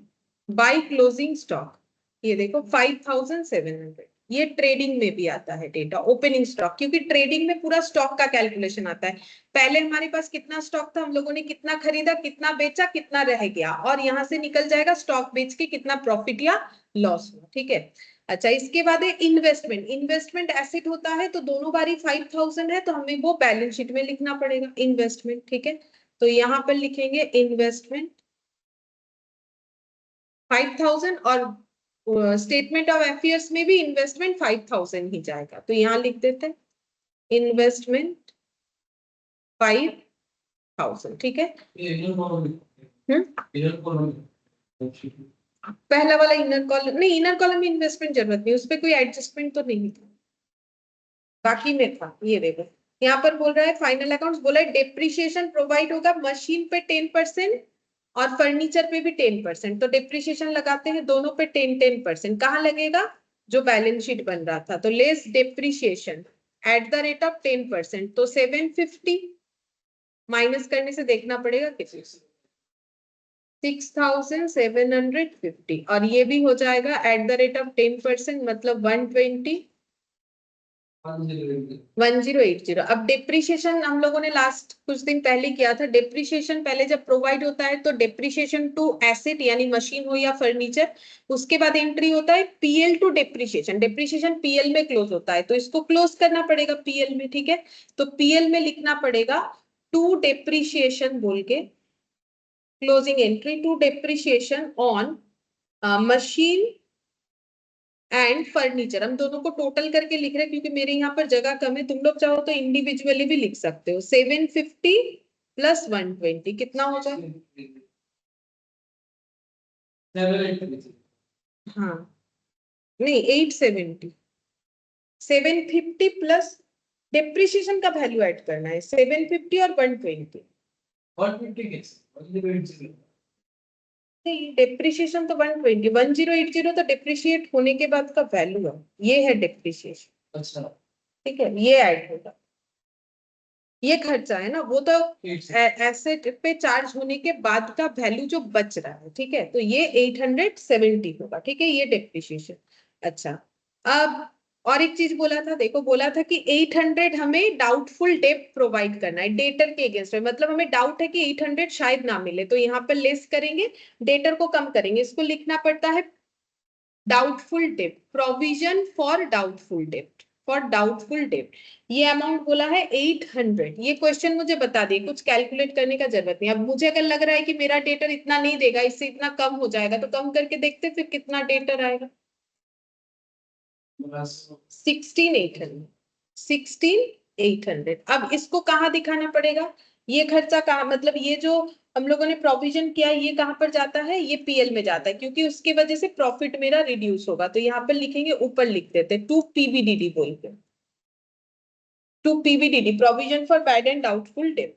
बाई क्लोजिंग स्टॉक, ये देखो 5700। ये ट्रेडिंग में भी आता है डेटा, ओपनिंग स्टॉक, क्योंकि ट्रेडिंग में पूरा स्टॉक का कैलकुलेशन आता है। पहले हमारे पास कितना स्टॉक था, हम लोगों ने कितना खरीदा, कितना बेचा, कितना रह गया, और यहां से निकल जाएगा स्टॉक बेच के कितना प्रॉफिट या लॉस हुआ, ठीक है। अच्छा, इसके बाद है इन्वेस्टमेंट। इन्वेस्टमेंट एसेट होता है, तो दोनों बारी 5000 है, तो हमें वो बैलेंस शीट में लिखना पड़ेगा इन्वेस्टमेंट, ठीक है। तो यहाँ पर लिखेंगे इन्वेस्टमेंट 5000, और स्टेटमेंट ऑफ अफेयर्स में भी इन्वेस्टमेंट 5000 ही जाएगा, तो यहाँ लिख देते हैं इन्वेस्टमेंट 5000, ठीक है। पहला वाला इनर कॉलम नहीं, इनर कॉलम में इन्वेस्टमेंट जरूरत नहीं, उस पर कोई एडजस्टमेंट तो नहीं था, बाकी में था। ये देखो यहाँ पर बोल रहा है फाइनल अकाउंट्स, बोला है डेप्रिसिएशन प्रोवाइड होगा मशीन पे 10% और फर्नीचर पे भी 10%, तो डेप्रिसिएशन लगाते हैं दोनों पे 10-10%। कहाँ लगेगा, जो बैलेंस शीट बन रहा था, तो less depreciation at the rate of 10%, तो 750 माइनस करने से देखना पड़ेगा कितने, 6750, और ये भी हो जाएगा एट द रेट ऑफ 10%, मतलब 1080। अब डेप्रिसिएशन हम लोगों ने लास्ट कुछ दिन पहले किया था। डेप्रिसिएशन पहले जब प्रोवाइड होता है तो डेप्रिसिएशन टू एसेट यानी मशीन हो या फर्नीचर, उसके बाद एंट्री होता है PL to depreciation. Depreciation PL में क्लोज होता है, तो इसको क्लोज करना पड़ेगा पीएल में, ठीक है। तो पीएल में लिखना पड़ेगा टू डेप्रिसिएशन बोल के, closing entry to depreciation on machine and furniture. हम दोनों को टोटल करके लिख रहे हैं क्योंकि मेरे यहाँ पर जगह कम है, तुम लोग चाहो तो इंडिविजुअली भी लिख सकते हो। 750 प्लस 120 कितना हो जाए, हाँ नहीं 870, 750 प्लस डेप्रिसिएशन का वैल्यू ऐड करना है, 750 और 120। नहीं, डेप्रिसिएशन तो 120, 1080 तो डेप्रिशिएट होने के बाद का वैल्यू है, ये है डेप्रिसिएशन। अच्छा, ठीक है, ये ऐड होगा, ये खर्चा है ना, वो तो एसेट पे चार्ज होने के बाद का वैल्यू जो बच रहा है, ठीक है, तो ये 870 होगा, ठीक है, ये डेप्रिसिएशन। अच्छा, अब और एक चीज बोला था, देखो बोला था कि 800 हमें डाउटफुल डेट प्रोवाइड करना है डेटर के अगेंस्ट में, मतलब हमें डाउट है कि 800 शायद ना मिले, तो यहाँ पर लेस करेंगे, डेटर को कम करेंगे, इसको लिखना पड़ता है doubtful debt, provision for doubtful debt, for doubtful debt. ये अमाउंट बोला है 800। ये क्वेश्चन मुझे बता दिए, कुछ कैलकुलेट करने का जरूरत नहीं। अब मुझे अगर लग रहा है कि मेरा डेटर इतना नहीं देगा, इससे इतना कम हो जाएगा, तो कम करके देखते फिर कितना डेटर आएगा, 16800, 16800। अब इसको कहाँ दिखाना पड़ेगा, ये खर्चा कहाँ, मतलब ये जो हम लोगों ने प्रोविजन किया ये कहाँ पर जाता है, ये पीएल में जाता है, क्योंकि उसकी वजह से प्रॉफिट मेरा रिड्यूस होगा, तो यहाँ पर लिखेंगे, ऊपर लिख देते टू पीबीडीडी बोल के, to PBDD provision for bad and doubtful debt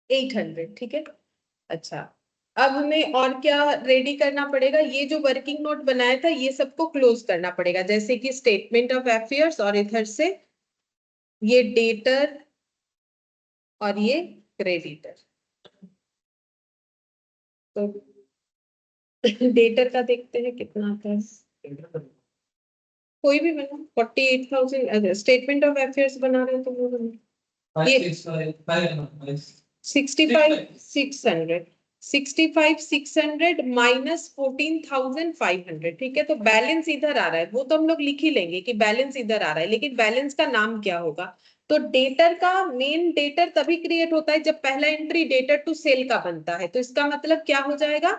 800, ठीक है। अच्छा, अब हमें और क्या रेडी करना पड़ेगा, ये जो वर्किंग नोट बनाया था ये सबको क्लोज करना पड़ेगा, जैसे कि स्टेटमेंट ऑफ अफेयर्स, और इधर से ये डेटर और ये क्रेडिटर। तो डेटर का देखते हैं कितना आता है, कोई भी बना 48,000। स्टेटमेंट ऑफ अफेयर्स बना रहे हैं तो वो बना, ये 65,600, 65,600 माइनस 14,500, ठीक है। तो बैलेंस इधर आ रहा है, वो तो हम लोग लिख ही लेंगे कि बैलेंस इधर आ रहा है, लेकिन बैलेंस का नाम क्या होगा, तो डेटर का मेन डेटर तभी क्रिएट होता है जब पहला एंट्री डेटर टू सेल का बनता है, तो इसका मतलब क्या हो जाएगा,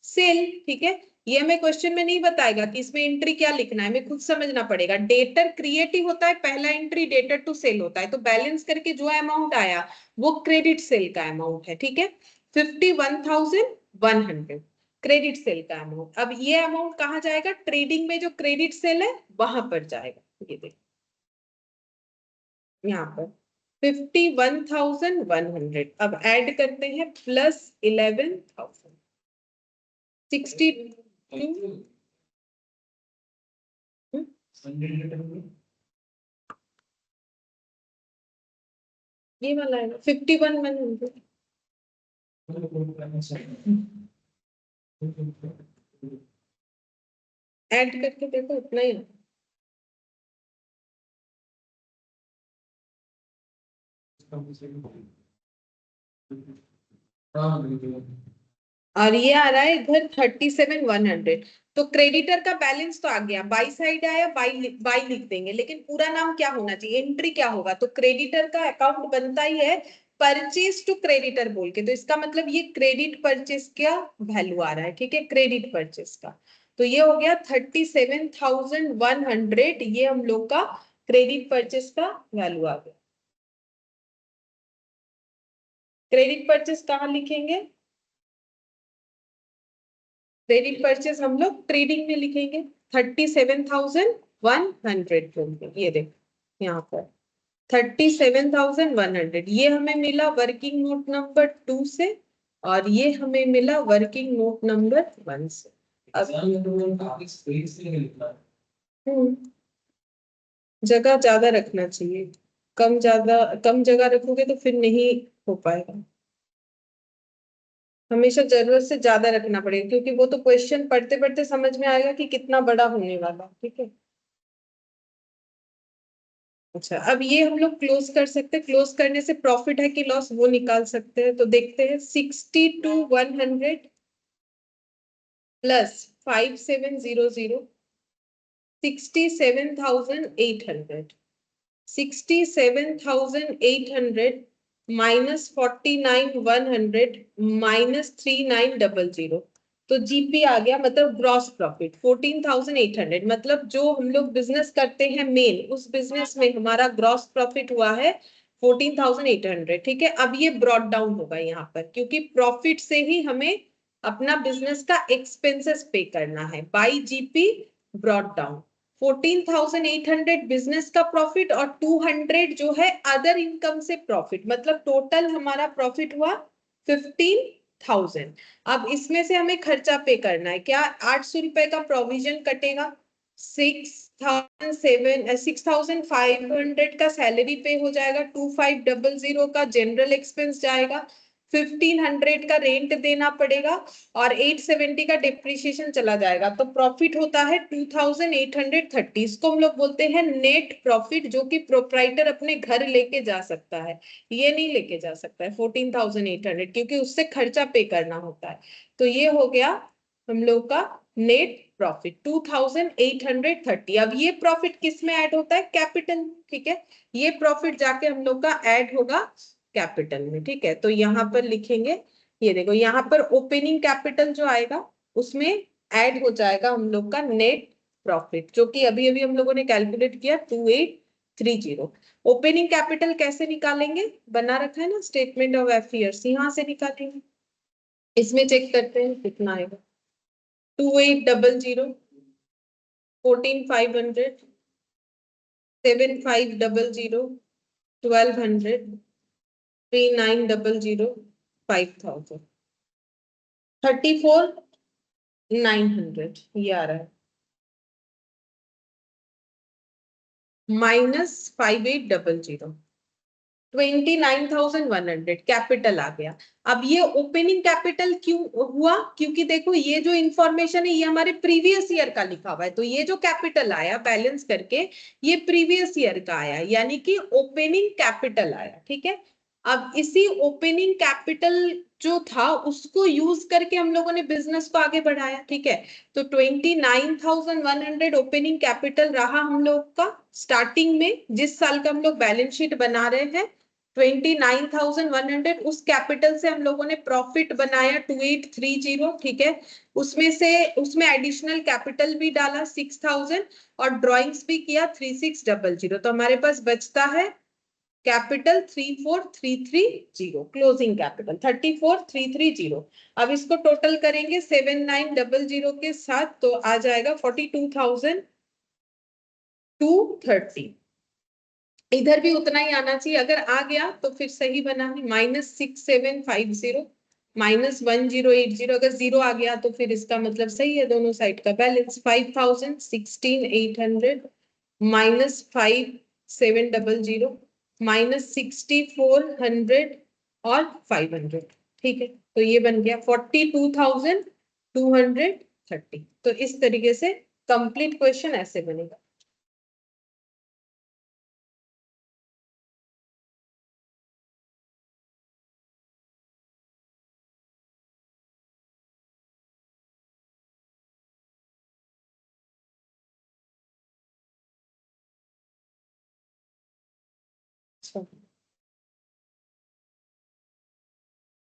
सेल, ठीक है। ये हमें क्वेश्चन में नहीं बताएगा कि इसमें एंट्री क्या लिखना है, हमें खुद समझना पड़ेगा। डेटर क्रिएटिव होता है, पहला एंट्री डेटर टू सेल होता है, तो बैलेंस करके जो अमाउंट आया वो क्रेडिट सेल का अमाउंट है, ठीक है। 51,100 क्रेडिट सेल का अमाउंट। अब ये अमाउंट कहाँ जाएगा, ट्रेडिंग में जो क्रेडिट सेल है वहां पर जाएगा। ये देखो यहाँ पर 51,100। अब ऐड करते हैं प्लस 11,000 62 ये वाला है 51,100। ऐड करके देखो इतना ही है। और ये आ रहा है इधर 37,100। तो क्रेडिटर का बैलेंस तो आ गया, बाई साइड आया, बाई लिख देंगे, लेकिन पूरा नाम क्या होना चाहिए, एंट्री क्या होगा, तो क्रेडिटर का अकाउंट बनता ही है परचेज टू क्रेडिटर बोल के, तो इसका मतलब ये क्रेडिट परचेज का वैल्यू आ रहा है, ठीक है, क्रेडिट परचेज का। तो ये हो गया 37,100, ये हम लोग का क्रेडिट परचेज का वैल्यू आ गया। क्रेडिट परचेज कहाँ लिखेंगे, क्रेडिट परचेज हम लोग ट्रेडिंग में लिखेंगे 37,100। ये देखो यहाँ पर 37,100, ये हमें मिला वर्किंग नोट नंबर 2 से, और ये हमें मिला वर्किंग नोट नंबर 1 से। अब जगह ज्यादा रखना चाहिए, कम जगह रखोगे तो फिर नहीं हो पाएगा। हमेशा जरूरत से ज्यादा रखना पड़ेगा, क्योंकि वो तो क्वेश्चन पढ़ते पढ़ते समझ में आएगा कि कितना बड़ा होने वाला, ठीक है। अच्छा, अब ये हम लोग क्लोज कर सकते हैं, क्लोज करने से प्रॉफिट है कि लॉस वो निकाल सकते हैं। तो देखते हैं 62,100 प्लस 5,700 67,800 67,800 माइनस 49,100 माइनस 3,900। तो जीपी आ गया, मतलब ग्रॉस प्रॉफिट 14,800। मतलब जो हम लोग बिजनेस करते हैं मेन, उस बिजनेस में हमारा ग्रॉस प्रॉफिट हुआ है 14,800, ठीक है। अब ये ब्रॉड डाउन होगा यहाँ पर, क्योंकि प्रॉफिट से ही हमें अपना बिजनेस का एक्सपेंसेस पे करना है, by GP brought down. 14,800 business का प्रॉफिट और 200 जो है अदर इनकम से प्रॉफिट, मतलब टोटल हमारा प्रॉफिट हुआ 15,000। अब इसमें से हमें खर्चा पे करना है, क्या 800 रुपए का प्रोविजन कटेगा, 6,500 का सैलरी पे हो जाएगा, 2,500 का जनरल एक्सपेंस जाएगा, 1,500 का रेंट देना पड़ेगा, और 870 का डिप्रिसिएशन चला जाएगा। तो प्रॉफिट होता है 2,830। इसको हम लोग बोलते हैं नेट प्रॉफिट, जो कि प्रोप्राइटर अपने घर लेके जा सकता है, ये नहीं लेके जा सकता है 14,800, क्योंकि उससे खर्चा पे करना होता है। तो ये हो गया हम लोग का नेट प्रॉफिट 2,830। अब ये प्रॉफिट किस में ऐड होता है, कैपिटल, ठीक है। ये प्रॉफिट जाके हम लोग का ऐड होगा कैपिटल में, ठीक है। तो यहाँ पर लिखेंगे, ये देखो यहाँ पर ओपनिंग कैपिटल जो आएगा उसमें ऐड हो जाएगा हम लोग का नेट प्रॉफिट, जो कि अभी अभी हम लोगों ने कैलकुलेट किया 2,830। ओपनिंग कैपिटल कैसे निकालेंगे, बना रखा है ना स्टेटमेंट ऑफ अफेयर्स, यहाँ से निकालेंगे। इसमें चेक करते हैं कितना आएगा, 2,800 14,500 7,500 1,200 3,900 5,000 34,900 ये आ रहा है, माइनस 5,800 29,100 कैपिटल आ गया। अब ये ओपनिंग कैपिटल क्यों हुआ, क्योंकि देखो ये जो इंफॉर्मेशन है ये हमारे प्रीवियस ईयर का लिखा हुआ है, तो ये जो कैपिटल आया बैलेंस करके ये प्रीवियस ईयर का आया, यानी कि ओपनिंग कैपिटल आया, ठीक है। अब इसी ओपनिंग कैपिटल जो था उसको यूज करके हम लोगों ने बिजनेस को आगे बढ़ाया, ठीक है। तो 29,100 ओपनिंग कैपिटल रहा हम लोग का स्टार्टिंग में, जिस साल का हम लोग बैलेंस शीट बना रहे हैं 29,100, उस कैपिटल से हम लोगों ने प्रॉफिट बनाया 2830, ठीक है। उसमें एडिशनल कैपिटल भी डाला 6,000 और ड्रॉइंग्स भी किया 3600, तो हमारे पास बचता है कैपिटल 34,330, क्लोजिंग कैपिटल 34,330। अब इसको टोटल करेंगे 7,900 के साथ, तो आ जाएगा 42,230। इधर भी उतना ही आना चाहिए, अगर आ गया तो फिर सही बना है। -6750 -1080, अगर 0 आ गया तो फिर इसका मतलब सही है दोनों साइड का बैलेंस। 5,000 16,800 -5,700 -6,400 और 500, ठीक है। तो ये बन गया 42,230। तो इस तरीके से कंप्लीट क्वेश्चन ऐसे बनेगा।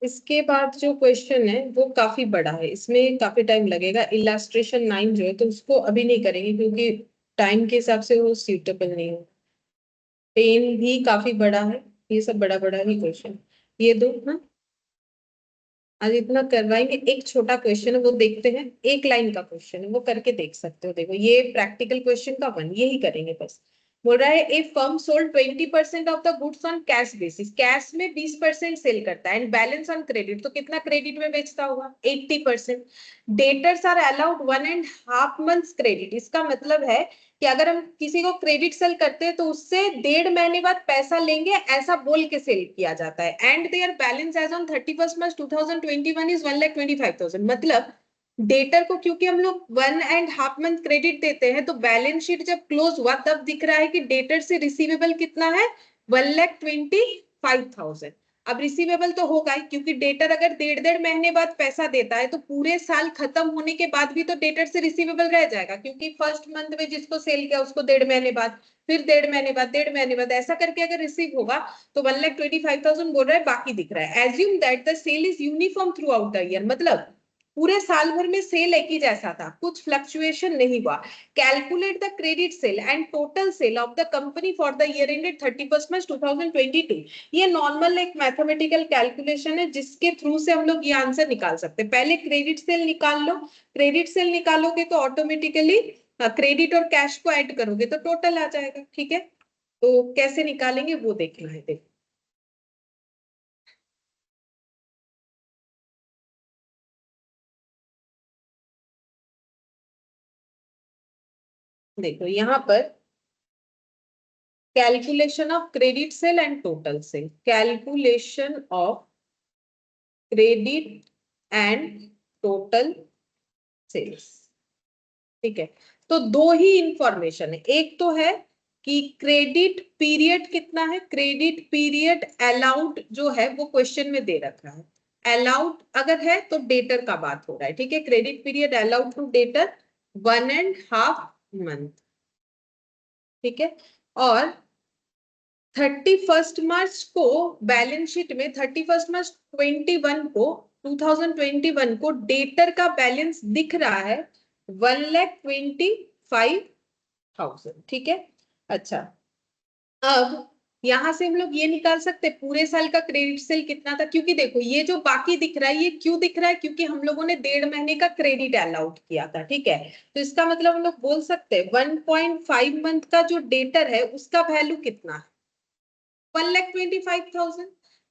इसके बाद जो क्वेश्चन है वो काफी बड़ा है, इसमें काफी टाइम लगेगा। इलास्ट्रेशन 9 जो है तो उसको अभी नहीं करेंगे क्योंकि टाइम के हिसाब से वो सूटेबल नहीं है। पेन भी काफी बड़ा है, ये सब बड़ा बड़ा ही क्वेश्चन। ये दो, हाँ आज इतना करवाएंगे। एक छोटा क्वेश्चन है वो देखते हैं, एक लाइन का क्वेश्चन है वो करके देख सकते हो। देखो ये प्रैक्टिकल क्वेश्चन का वन, यही करेंगे बस। बोल रहा है a firm sold 20% of the goods on cash basis, cash में 20% सेल करता है एंड बैलेंस ऑन क्रेडिट, तो कितना क्रेडिट में बेचता होगा 80%। Debtors are allowed 1.5 months credit, इसका मतलब है कि अगर हम किसी को क्रेडिट सेल करते हैं तो उससे 1.5 महीने बाद पैसा लेंगे ऐसा बोल के सेल किया जाता है। And their balance as on 31 March 2021 is 1,25,000, मतलब डेटर को क्योंकि हम लोग 1.5 month क्रेडिट देते हैं तो बैलेंस शीट जब क्लोज हुआ तब दिख रहा है कि डेटर से रिसीवेबल कितना है 1,25,000। अब रिसीवेबल तो होगा ही क्योंकि डेटर अगर 1.5 महीने बाद पैसा देता है तो पूरे साल खत्म होने के बाद भी तो डेटर से रिसीवेबल रह जाएगा, क्योंकि फर्स्ट मंथ में जिसको सेल किया उसको 1.5 महीने बाद, फिर 1.5 महीने बाद, 1.5 महीने बाद, ऐसा करके अगर रिसीव होगा तो 1,25,000 बोल रहा है, बाकी दिख रहा है। Assume that the sale is uniform throughout the year, मतलब पूरे साल भर में सेल एक ही जैसा था, कुछ फ्लक्चुएशन नहीं हुआ। Calculate the credit sale and total cell of the company for the year ended 31 March 2022। ये नॉर्मल एक मैथमेटिकल कैलकुलेशन है जिसके थ्रू से हम लोग ये आंसर निकाल सकते हैं। पहले क्रेडिट सेल निकाल लो, क्रेडिट सेल निकालोगे तो ऑटोमेटिकली क्रेडिट और कैश को ऐड करोगे तो टोटल आ जाएगा, ठीक है। तो कैसे निकालेंगे वो देखना है। देखो देखो यहाँ पर calculation of credit sale and total sale, calculation of credit and total sales, ठीक है। तो दो ही इंफॉर्मेशन है, एक तो है कि क्रेडिट पीरियड कितना है, क्रेडिट पीरियड अलाउड जो है वो क्वेश्चन में दे रखा है। अलाउड अगर है तो डेटर का बात हो रहा है, ठीक है। Credit period allowed to debtor 1.5 month, ठीक है। और 31 मार्च को बैलेंस शीट में 31 March 2021 को डेटर का बैलेंस दिख रहा है 1,25,000, ठीक है। अच्छा, अब यहां से हम लोग ये निकाल सकते पूरे साल का क्रेडिट सेल कितना था, क्योंकि देखो ये जो बाकी दिख रहा है ये क्यों दिख रहा है, क्योंकि हम लोगों ने 1.5 महीने का क्रेडिट अलाउड किया था, ठीक है। तो इसका मतलब हम लोग बोल सकते हैं 1.5 month का जो डेटर है उसका वैल्यू कितना है 1,25,000।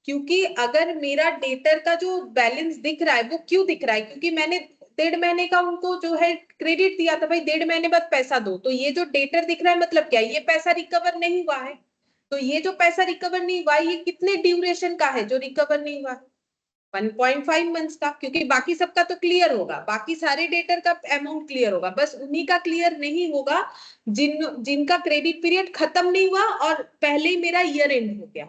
क्योंकि अगर मेरा डेटर का जो बैलेंस दिख रहा है वो क्यों दिख रहा है, क्योंकि मैंने 1.5 महीने का उनको जो है क्रेडिट दिया था, भाई 1.5 महीने बाद पैसा दो, तो ये जो डेटर दिख रहा है मतलब क्या, ये पैसा रिकवर नहीं हुआ है। तो ये जो पैसा रिकवर नहीं हुआ ये कितने ड्यूरेशन का है जो रिकवर नहीं हुआ, 1.5 months का, क्योंकि बाकी सबका तो क्लियर होगा, बाकी सारे डेटर का अमाउंट क्लियर होगा, बस उन्हीं का क्लियर नहीं होगा जिनका क्रेडिट पीरियड खत्म नहीं हुआ और पहले ही मेरा ईयर एंड हो गया।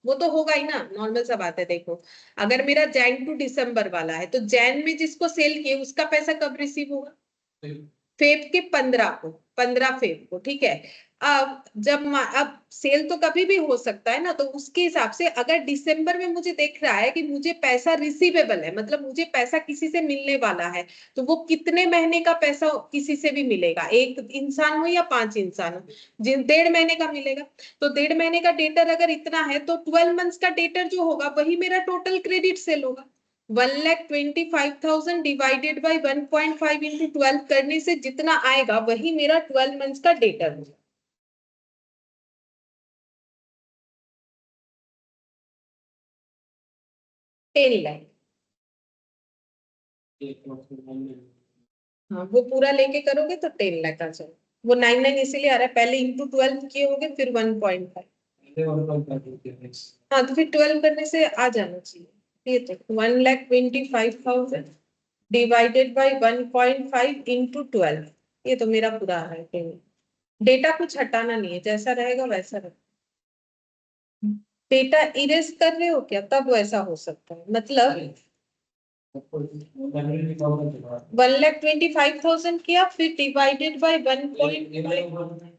वो तो होगा ही ना, नॉर्मल सा बात है। देखो अगर मेरा जैन टू दिसंबर वाला है तो जैन में जिसको सेल किए उसका पैसा कब रिसीव होगा, फेब के 15 को, 15 फेब को, ठीक है। अब सेल तो कभी भी हो सकता है ना, तो उसके हिसाब से अगर दिसंबर में मुझे देख रहा है कि मुझे पैसा रिसीवेबल है, मतलब मुझे पैसा किसी से मिलने वाला है, तो वो कितने महीने का पैसा किसी से भी मिलेगा, एक इंसान हो या 5 इंसान हो, जिन 1.5 महीने का मिलेगा। तो 1.5 महीने का डेटर अगर इतना है तो 12 मंथ्स का डेटर जो होगा वही मेरा टोटल क्रेडिट सेल होगा। 1,25,000 डिवाइडेड बाई 1.5 इंटू 12 करने से जितना आएगा वही मेरा 12 मंथ्स का डेटर होगा। 10 लाख। हाँ, वो पूरा लेके करोगे तो 10 लाख आ जाएगा। वो 9 इसीलिए आ रहा है, पहले इंटू 12 किए होगे फिर 1.5। हाँ, तो फिर 12 करने से आ जाना चाहिए। ये तो 1,25,000 डिवाइडेड बाई 1.5 इंटू 12, ये तो मेरा पूरा आ रहा है। डेटा कुछ हटाना नहीं है, जैसा रहेगा वैसा रहेगा। डेटा इरेज कर रहे हो क्या, तब वैसा हो सकता है, मतलब 1,25,000 किया फिर डिवाइडेड बाई 1.5।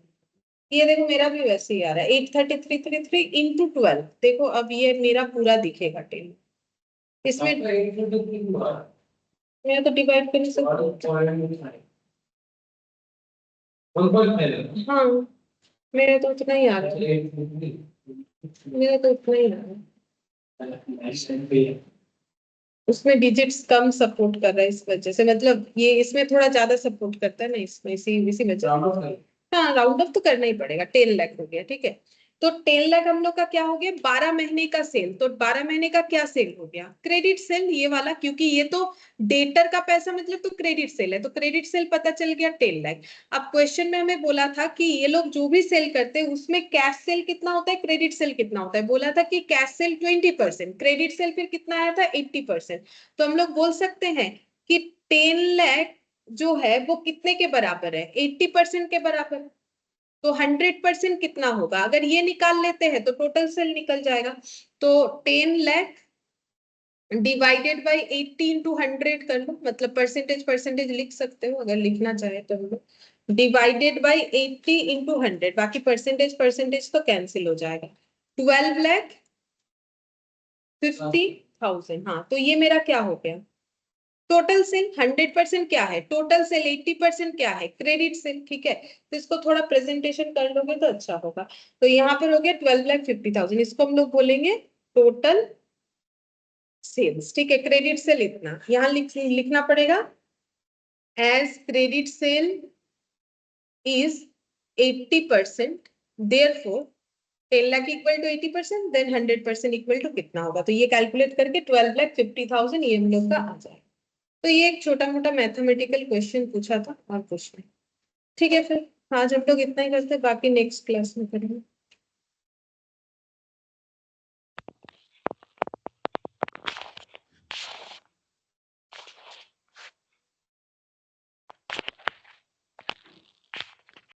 ये देखो मेरा भी वैसे ही आ रहा है 83333 इंटू 12। देखो अब ये मेरा पूरा दिखेगा टेबल, इसमें मैं तो डिवाइड कर नहीं सकती। हाँ, मेरा तो उतना ही आ रहा है, मेरा तो उतना ही आ रहा है। उसमें डिजिट्स कम सपोर्ट कर रहा है इस वजह से, मतलब ये इसमें थोड़ा ज्यादा सपोर्ट करता है ना, इसमें इसी वजह से। हाँ, राउंड ऑफ तो करना ही पड़ेगा। 10 लाख हो गया, ठीक है। तो 10 लाख हम लोग का क्या हो गया, 12 महीने का सेल। तो 12 महीने का क्या सेल हो गया, क्रेडिट सेल, ये वाला, क्योंकि ये तो डेटर का पैसा मतलब तो क्रेडिट सेल है, तो क्रेडिट सेल पता चल गया 10 लाख। अब क्वेश्चन में हमें बोला था कि ये लोग जो भी सेल करते हैं उसमें कैश सेल कितना होता है, क्रेडिट सेल कितना होता है। बोला था कि कैश सेल 20%, क्रेडिट सेल फिर कितना आया था 80%। तो हम लोग बोल सकते हैं कि 10 लाख जो है वो कितने के बराबर है, 80% के बराबर है। तो 100% कितना होगा, अगर ये निकाल लेते हैं तो टोटल सेल निकल जाएगा। तो 10 लाख डिवाइडेड बाई 80 इंटू 100 कर लो, मतलब परसेंटेज परसेंटेज लिख सकते हो अगर लिखना चाहे तो हम लोग। डिवाइडेड बाई 80 इंटू 100, बाकी परसेंटेज परसेंटेज तो कैंसिल हो जाएगा। 12,50,000। हाँ, तो ये मेरा क्या हो गया, टोटल सेल। 100% क्या है टोटल सेल, 80% क्या है क्रेडिट सेल, ठीक है। तो इसको थोड़ा प्रेजेंटेशन कर लोगे तो अच्छा होगा। तो यहाँ पर हो गया 12,50,000, इसको हम लोग बोलेंगे टोटल सेल्स, ठीक है। क्रेडिट सेल इतना यहाँ लिखना पड़ेगा, as credit sale is 80%, therefore 10 lakh equal to 80%, then 100% equal to कितना होगा। तो ये कैलकुलेट करके 12,50,000 ये हम लोग का आ जाएगा। तो ये एक छोटा मोटा मैथमेटिकल क्वेश्चन पूछा था और कुछ नहीं। ठीक है, फिर आज हम लोग इतना ही करते हैं, बाकी नेक्स्ट क्लास में करेंगे।